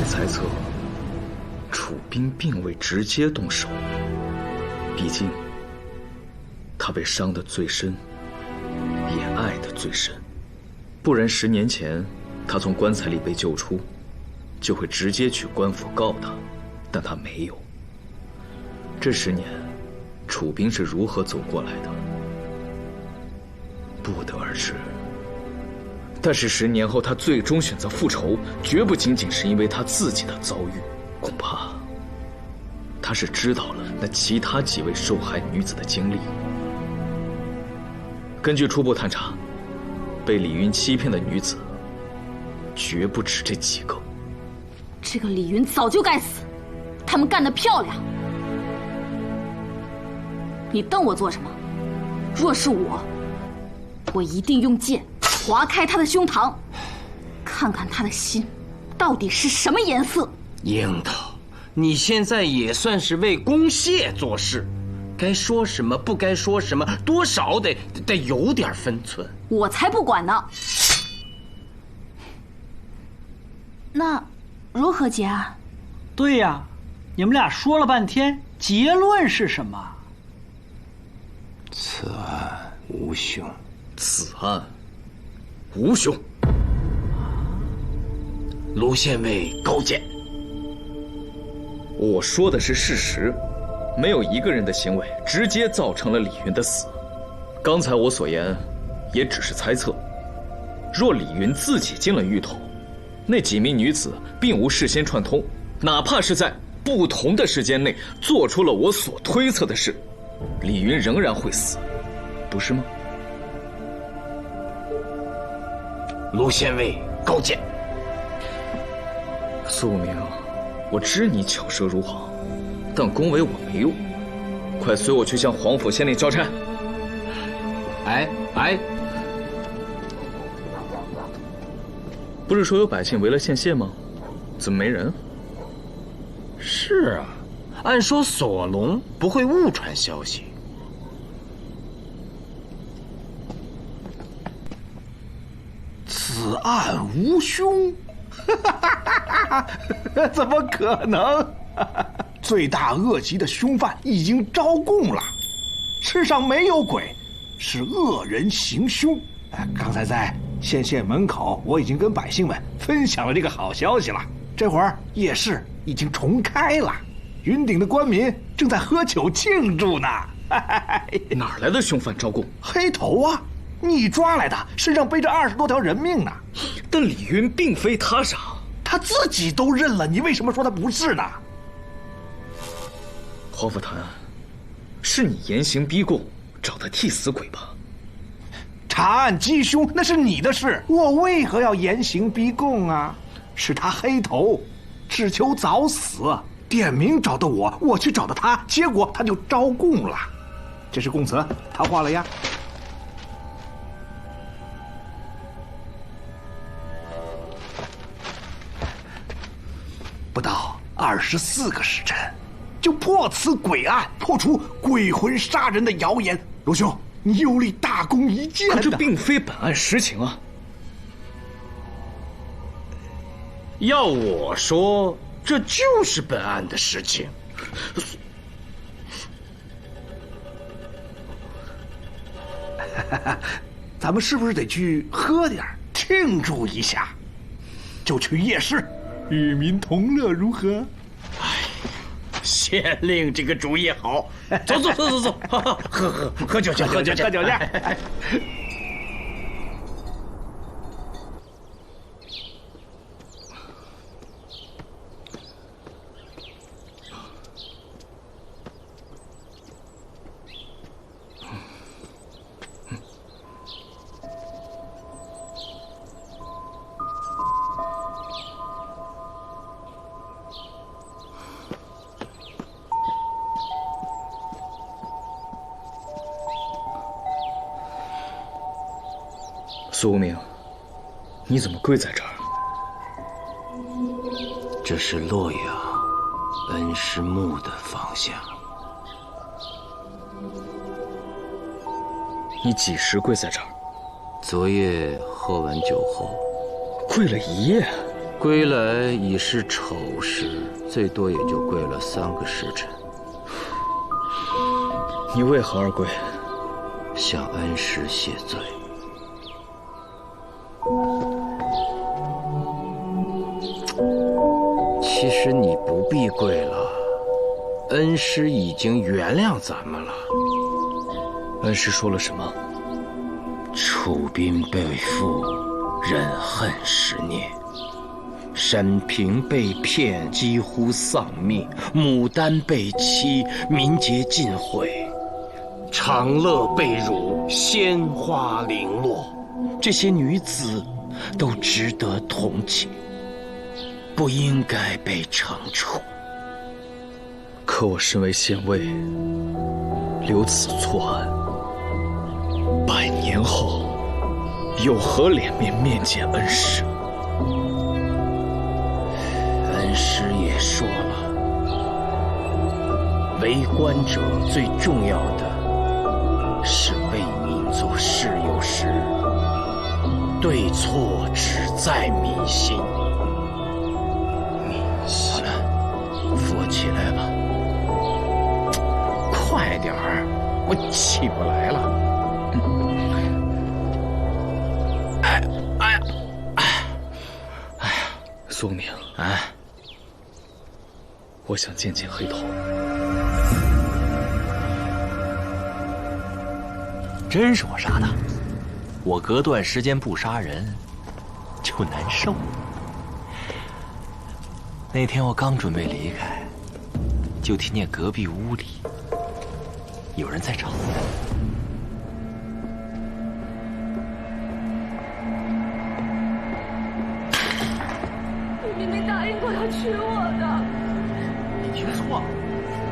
据猜测，楚兵并未直接动手，毕竟他被伤得最深，也爱得最深。不然10年前他从棺材里被救出，就会直接去官府告他，但他没有。这10年，楚兵是如何走过来的，不得而知。但是10年后，他最终选择复仇，绝不仅仅是因为他自己的遭遇，恐怕他是知道了那其他几位受害女子的经历。根据初步探查，被李云欺骗的女子绝不止这几个。这个李云早就该死，他们干得漂亮。你瞪我做什么？若是我一定用剑划开他的胸膛，看看他的心到底是什么颜色。樱桃，你现在也算是为公谢做事，该说什么不该说什么，多少得有点分寸。我才不管呢。那如何结案？对呀，你们俩说了半天，结论是什么？此案无凶。此案无凶。卢县尉高见。我说的是事实，没有一个人的行为直接造成了李云的死。刚才我所言也只是猜测。若李云自己进了芋头，那几名女子并无事先串通，哪怕是在不同的时间内做出了我所推测的事，李云仍然会死，不是吗？卢县尉高见。苏无名，我知你巧舌如簧，但恭维我没用。快随我去向皇甫县令交差。哎，不是说有百姓围了县县吗？怎么没人？是啊，按说索隆不会误传消息。此案无凶，怎么可能？罪大恶极的凶犯已经招供了，世上没有鬼，是恶人行凶。刚才在县门口，我已经跟百姓们分享了这个好消息了。这会儿夜市已经重开了，云顶的官民正在喝酒庆祝呢。哪来的凶犯招供？黑头啊！你抓来的，身上背着20多条人命呢。但李云并非他杀，他自己都认了，你为什么说他不是呢？黄甫谭，是你严刑逼供，找他替死鬼吧？查案缉凶那是你的事，我为何要严刑逼供啊？是他黑头，只求早死，点名找的我，我去找的他，结果他就招供了。这是供词，他画了呀。不到24个时辰，就破此鬼案，破除鬼魂杀人的谣言。罗兄，你有力大功一件。可这并非本案实情啊！要我说，这就是本案的实情。咱们是不是得去喝点庆祝一下？就去夜市，与民同乐，如何？县令这个主意好，走，喝酒去。苏无名，你怎么跪在这儿？这是洛阳恩师墓的方向。你几时跪在这儿？昨夜喝完酒后，跪了一夜。归来已是丑时，最多也就归了3个时辰。你为何而归？向恩师谢罪。其实你不必跪了，恩师已经原谅咱们了。恩师说了什么？楚兵被俘，忍恨10年；沈平被骗，几乎丧命；牡丹被欺，民节尽毁；长乐被辱，鲜花零落。这些女子都值得同情，不应该被惩处。可我身为县尉，留此错案，100年后有何脸面见恩师？恩师也说了，为官者最重要的是为民做事，有时对错只在民心。好了，扶我起来吧，快点儿，我起不来了。宋宁，我想见见黑头。真是我杀的，我隔段时间不杀人就难受。那天我刚准备离开，就听见隔壁屋里有人在吵。你明明答应过要娶我的。你听错了，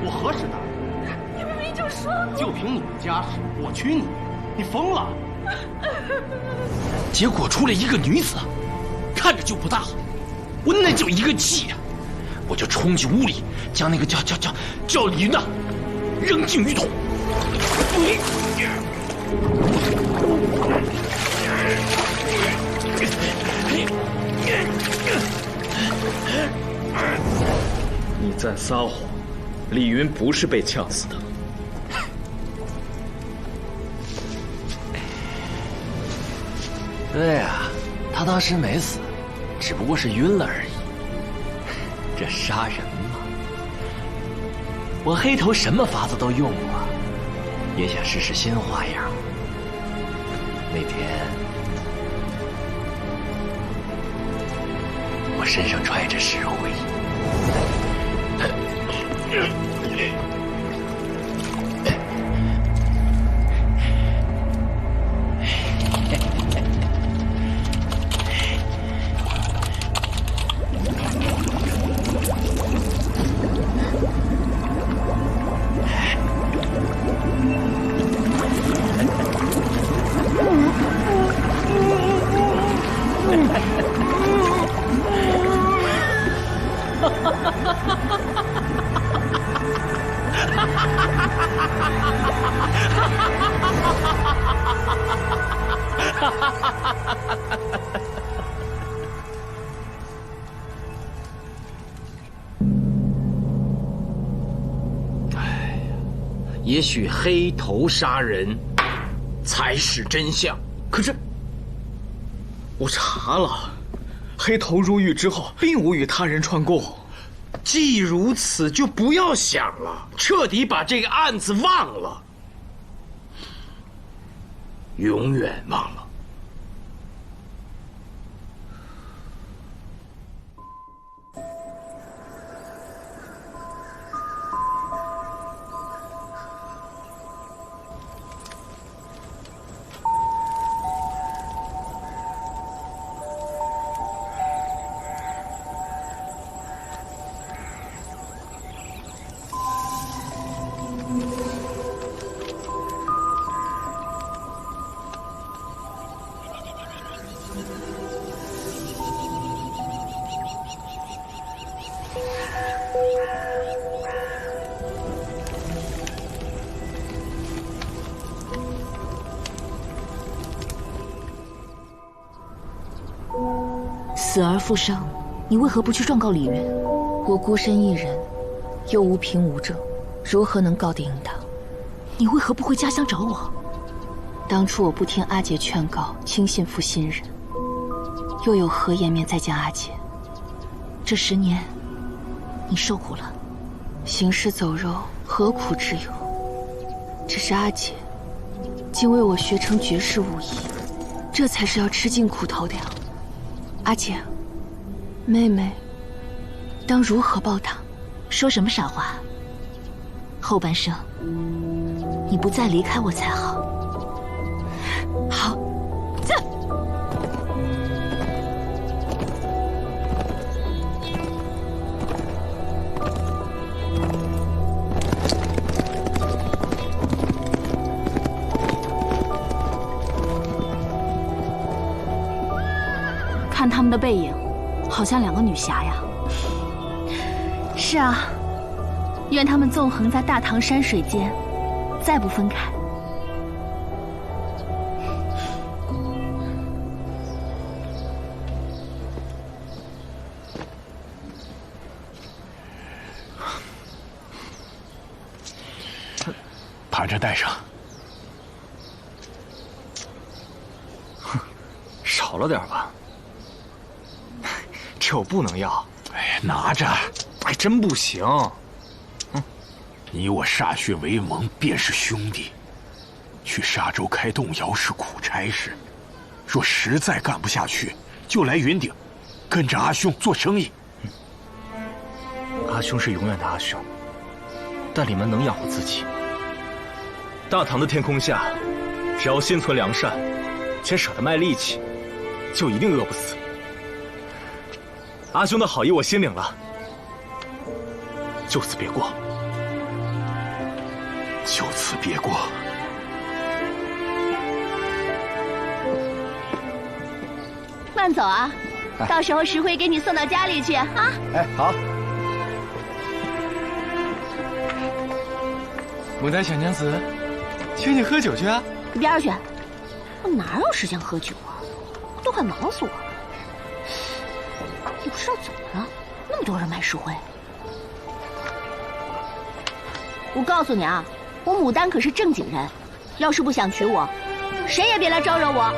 我何时答应？你明明就说过。就凭你的家世，我娶你，你疯了？结果出来一个女子，看着就不大好，我那叫一个气呀！我就冲进屋里，将那个叫李云的扔进浴桶。你在撒谎，李云不是被呛死的。对呀，他当时没死，只不过是晕了而已。这杀人嘛，我黑头什么法子都用过，也想试试新花样。那天我身上揣着石灰。也许黑头杀人才是真相。可是我查了，黑头入狱之后并无与他人串供。既如此，就不要想了，彻底把这个案子忘了，永远忘了。死而复生，你为何不去状告李云？我孤身一人，又无凭无证，如何能告得赢他？你为何不回家乡找我？当初我不听阿姐劝告，轻信负心人，又有何颜面再见阿姐？这10年，你受苦了。行尸走肉，何苦之有？只是阿姐竟为我学成绝世武艺，这才是要吃尽苦头的呀。阿姐，妹妹当如何报答？说什么傻话？后半生，你不再离开我才好。好，走。看他们的背影，好像2个女侠呀。是啊，愿他们纵横在大唐山水间，再不分开。把这带上。哼，少了点吧。这我不能要。哎，拿着。哎，真不行。你我歃血为盟，便是兄弟。去沙州开动摇是苦差事，若实在干不下去，就来云顶，跟着阿兄做生意。阿兄是永远的阿兄，但你们能养活自己。大唐的天空下，只要心存良善，且舍得卖力气，就一定饿不死。阿兄的好意我心领了，就此别过。就此别过。慢走啊，到时候石灰给你送到家里去啊。哎，好。牡丹小娘子，请你喝酒去啊！一边去！我哪有时间喝酒啊？都快忙死我了。也不知道怎么了，那么多人买石灰。我告诉你啊，我牡丹可是正经人，要是不想娶我，谁也别来招惹我。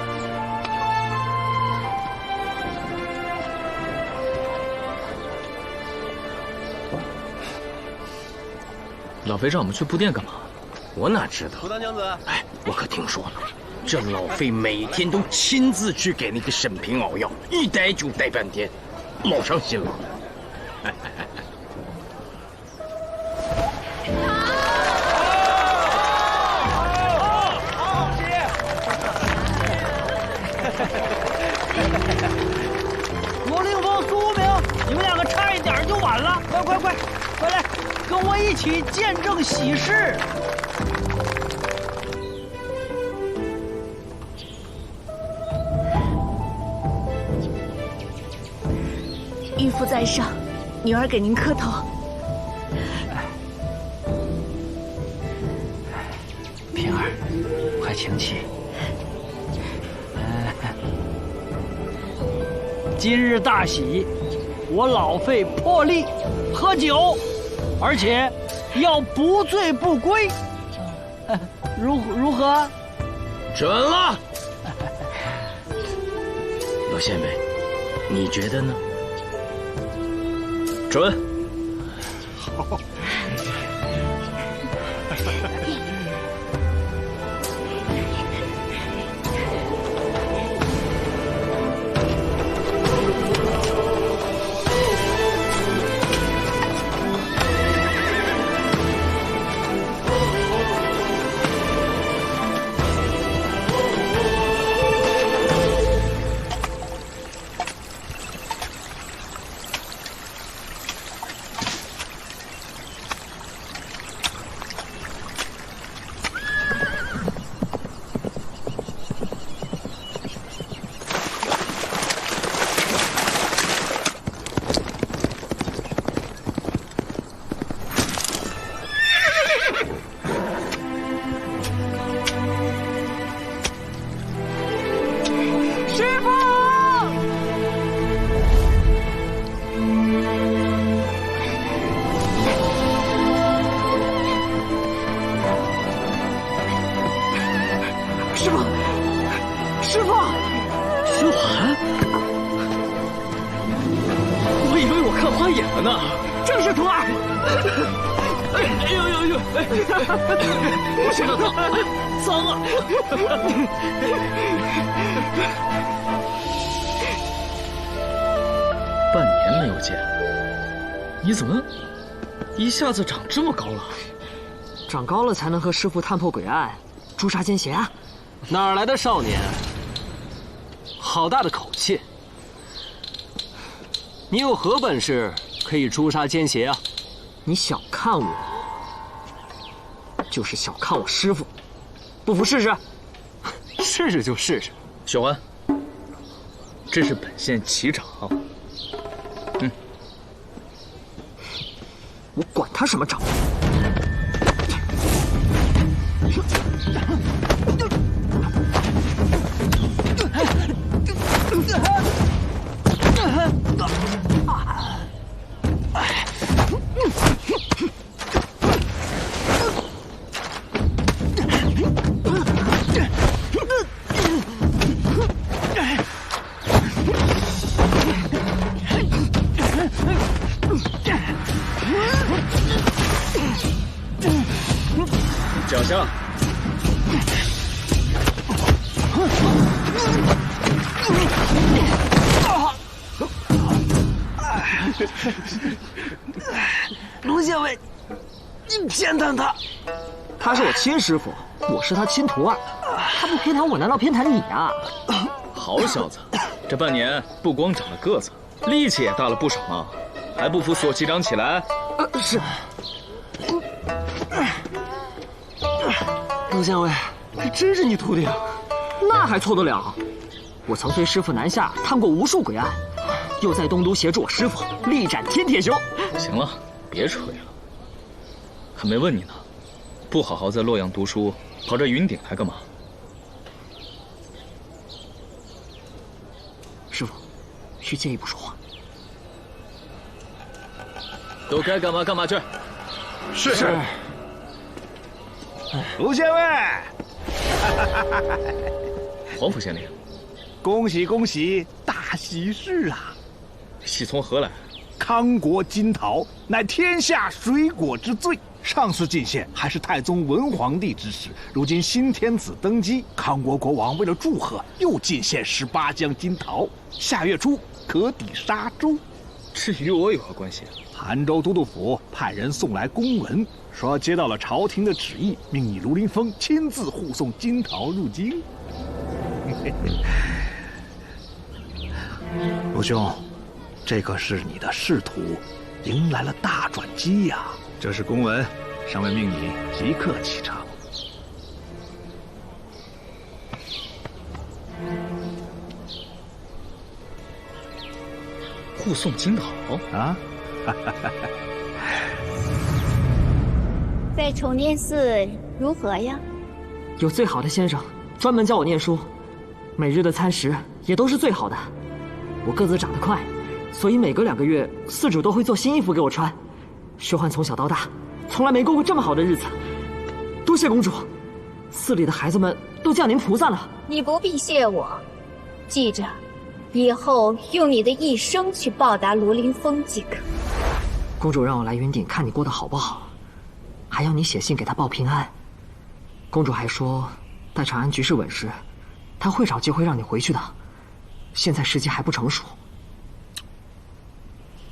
老肥让我们去布店干嘛？我哪知道？牡丹娘子，哎，我可听说了，这老肥每天都亲自去给那个沈平熬药，一待就待半天，老伤心了。罗令峰、苏无名，你们2个差一点就晚了，快来，跟我一起见证喜事。义父在上，女儿给您磕头。平儿，快请起。今日大喜，我老费破例喝酒，而且要不醉不归，如何？准了。罗县尉，你觉得呢？准。好。看花眼了呢。正是徒儿。哎呦呦呦！不行了，脏啊！半年没有见，你怎么一下子长这么高了？长高了才能和师父探破诡案，诛杀奸邪啊！哪儿来的少年？好大的口气！你有何本事可以诛杀奸邪啊？你小看我，就是小看我师父。不服试试？试试就试试。小环，这是本县旗长。我管他什么长。脚下。卢县尉，你偏袒他！他是我亲师傅，我是他亲徒儿，他不偏袒我，难道偏袒你啊？好小子，这半年不光长了个子，力气也大了不少呢，还不服锁旗长起来？是。卢县尉，还真是你徒弟啊？那还错得了？我曾随师傅南下探过无数诡案，又在东都协助我师傅力斩天铁雄。行了，别吹了，还没问你呢，不好好在洛阳读书，跑这云顶来干嘛？师傅，需借一步说话。都该干嘛干嘛去。是。卢县尉，黄甫县令，恭喜恭喜，大喜事啊！喜从何来？康国金桃乃天下水果之最。上次进献还是太宗文皇帝之时，如今新天子登基，康国国王为了祝贺，又进献18浆金桃，下月初可抵沙州。这与我有何关系？韩州都督府派人送来公文，说接到了朝廷的旨意，命你卢林峰亲自护送金桃入京。卢兄，这可是你的仕途迎来了大转机呀！这是公文，上面命你即刻启程。护送金桃啊！在崇念寺如何呀？有最好的先生专门教我念书，每日的餐食也都是最好的。我个子长得快，所以每隔2个月，寺主都会做新衣服给我穿。薛欢从小到大，从来没过过这么好的日子。多谢公主，寺里的孩子们都叫您菩萨了。你不必谢我，记着，以后用你的一生去报答卢林峰即可。公主让我来云顶看你过得好不好，还要你写信给她报平安。公主还说，待长安局势稳时，她会找机会让你回去的。现在时机还不成熟。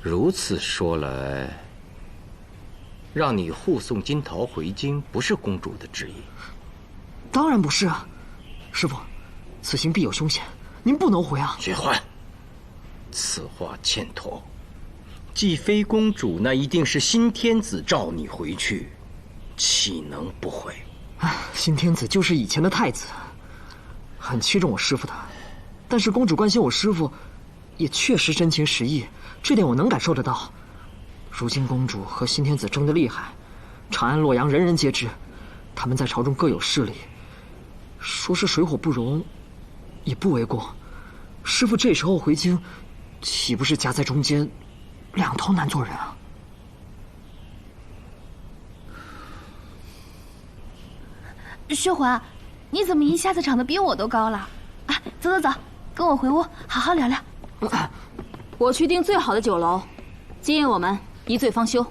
如此说来，让你护送金桃回京，不是公主的旨意？当然不是啊，师父，此行必有凶险，您不能回啊！薛欢，此话欠妥。既非公主，那一定是新天子召你回去，岂能不回？新天子就是以前的太子，很器重我师父的。但是公主关心我师父，也确实真情实意，这点我能感受得到。如今公主和新天子争得厉害，长安、洛阳人人皆知，他们在朝中各有势力，说是水火不容，也不为过。师父这时候回京，岂不是夹在中间，两头难做人啊？薛华，你怎么一下子长得比我都高了？啊，走走走，跟我回屋好好聊聊。我去订最好的酒楼，今夜我们一醉方休。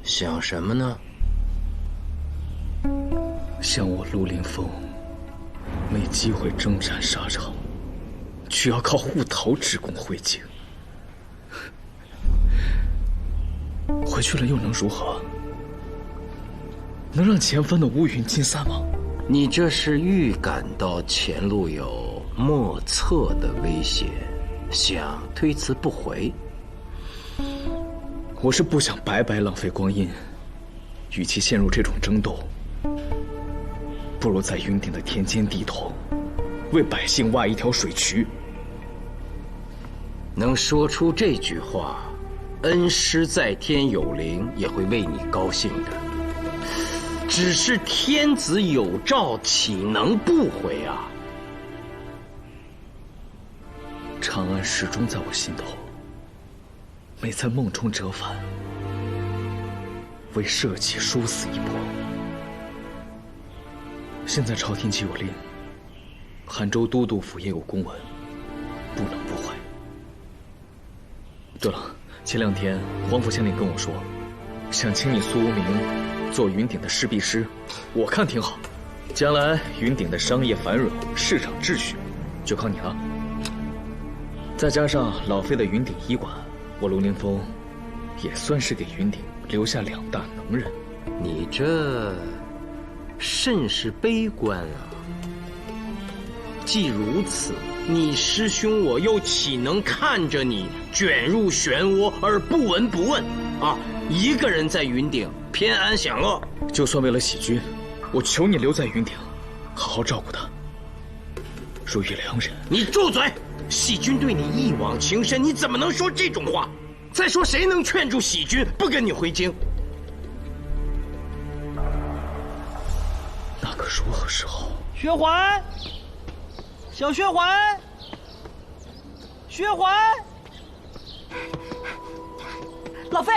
想什么呢？想我陆凌风没机会征战沙场，却要靠护桃之功回京。回去了又能如何？能让前方的乌云尽散吗？你这是预感到前路有莫测的威胁，想推辞不回。我是不想白白浪费光阴，与其陷入这种争斗，不如在云顶的田间地头，为百姓挖一条水渠。能说出这句话，恩师在天有灵也会为你高兴的。只是天子有诏，岂能不回啊？长安始终在我心头，每在梦中折返，为社稷殊死一搏。现在朝廷既有令，韩州都督府也有公文，不能不回。对了，前2天皇甫县令跟我说，想请你苏无名做云顶的侍婢师，我看挺好。将来云顶的商业繁荣，市场秩序，就靠你了。再加上老费的云顶医馆，我陆凌风也算是给云顶留下2大能人。你这甚是悲观啊！既如此，你师兄我又岂能看着你卷入漩涡而不闻不问啊？一个人在云顶偏安享乐，就算为了喜君，我求你留在云顶，好好照顾他，如遇良人。你住嘴！喜君对你一往情深，你怎么能说这种话？再说，谁能劝住喜君不跟你回京？那可如何是好？薛环，小薛环，薛环，老费。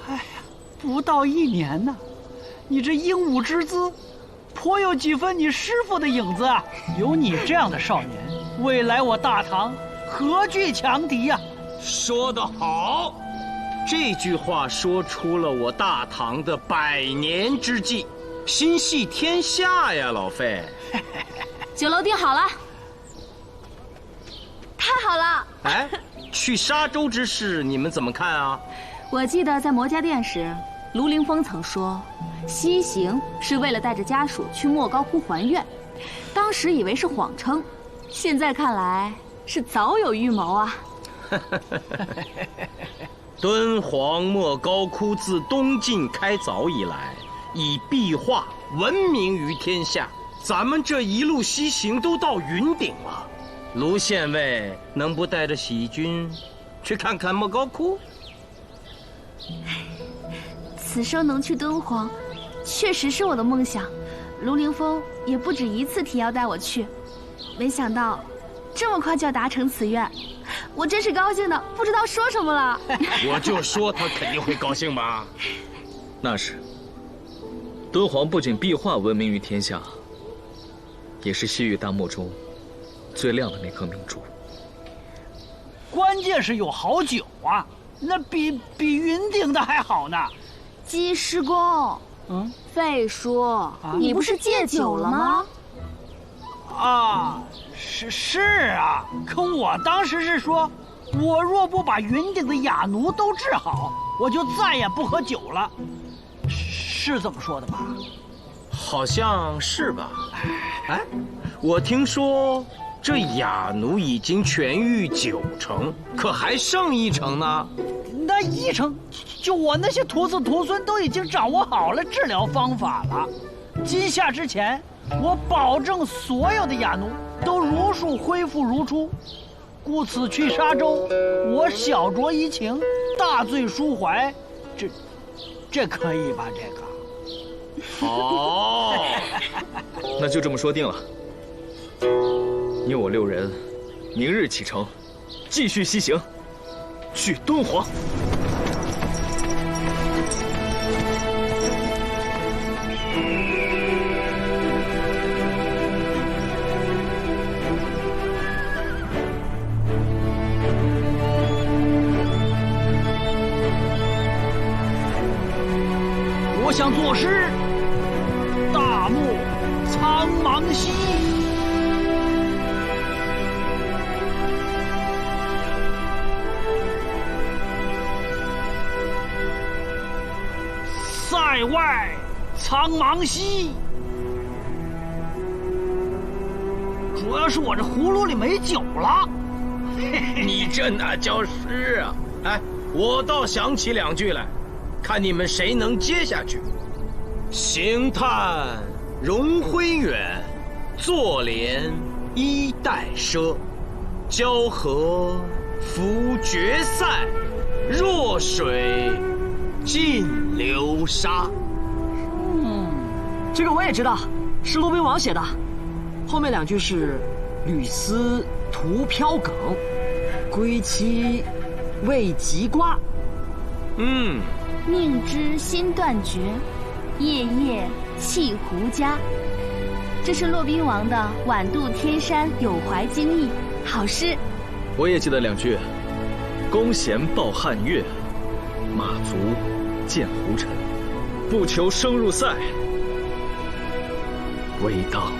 哎呀，不到1年呢，你这英武之姿，颇有几分你师父的影子啊！有你这样的少年，未来我大唐何惧强敌呀？说得好，这句话说出了我大唐的100年之计，心系天下呀，老费。酒楼订好了，太好了！哎，去沙洲之事你们怎么看啊？我记得在魔家殿时，卢凌风曾说，西行是为了带着家属去莫高窟还愿，当时以为是谎称，现在看来是早有预谋啊。敦煌莫高窟自东晋开凿以来，以壁画闻名于天下。咱们这一路西行都到云顶了，卢县尉能不带着喜君去看看莫高窟？此生能去敦煌，确实是我的梦想。卢凌风也不止1次提要带我去，没想到这么快就要达成此愿，我真是高兴的不知道说什么了。我就说他肯定会高兴吧。那是，敦煌不仅壁画闻名于天下，也是西域大漠中最亮的那颗明珠。关键是有好酒啊，那比云顶的还好呢。鸡师公，费叔，你不是戒酒了吗？啊，是啊，可我当时是说，我若不把云顶的哑奴都治好，我就再也不喝酒了，是这么说的吧？好像是吧。哎，我听说这哑奴已经痊愈9成，可还剩1成呢。那1成，就我那些徒子徒孙都已经掌握好了治疗方法了。今夏之前，我保证所有的哑奴都如数恢复如初。故此去沙洲，我小酌怡情，大醉抒怀，这可以吧？这个。好，那就这么说定了。你我6人，明日启程，继续西行，去敦煌。我想作诗：大漠苍茫兮，塞外苍茫兮。主要是我这葫芦里没酒了。你这哪叫诗啊？哎，我倒想起2句来，看你们谁能接下去。行叹荣辉远，坐怜衣带奢。交河浮绝塞，弱水尽流沙。这个我也知道，是骆宾王写的。后面2句是吕思徒飘梗，归期未及瓜。命知心断绝，夜夜弃胡笳。这是骆宾王的《晚渡天山有怀经意》好诗。我也记得2句：弓弦抱汉乐，马足见胡尘。不求生入塞，唯当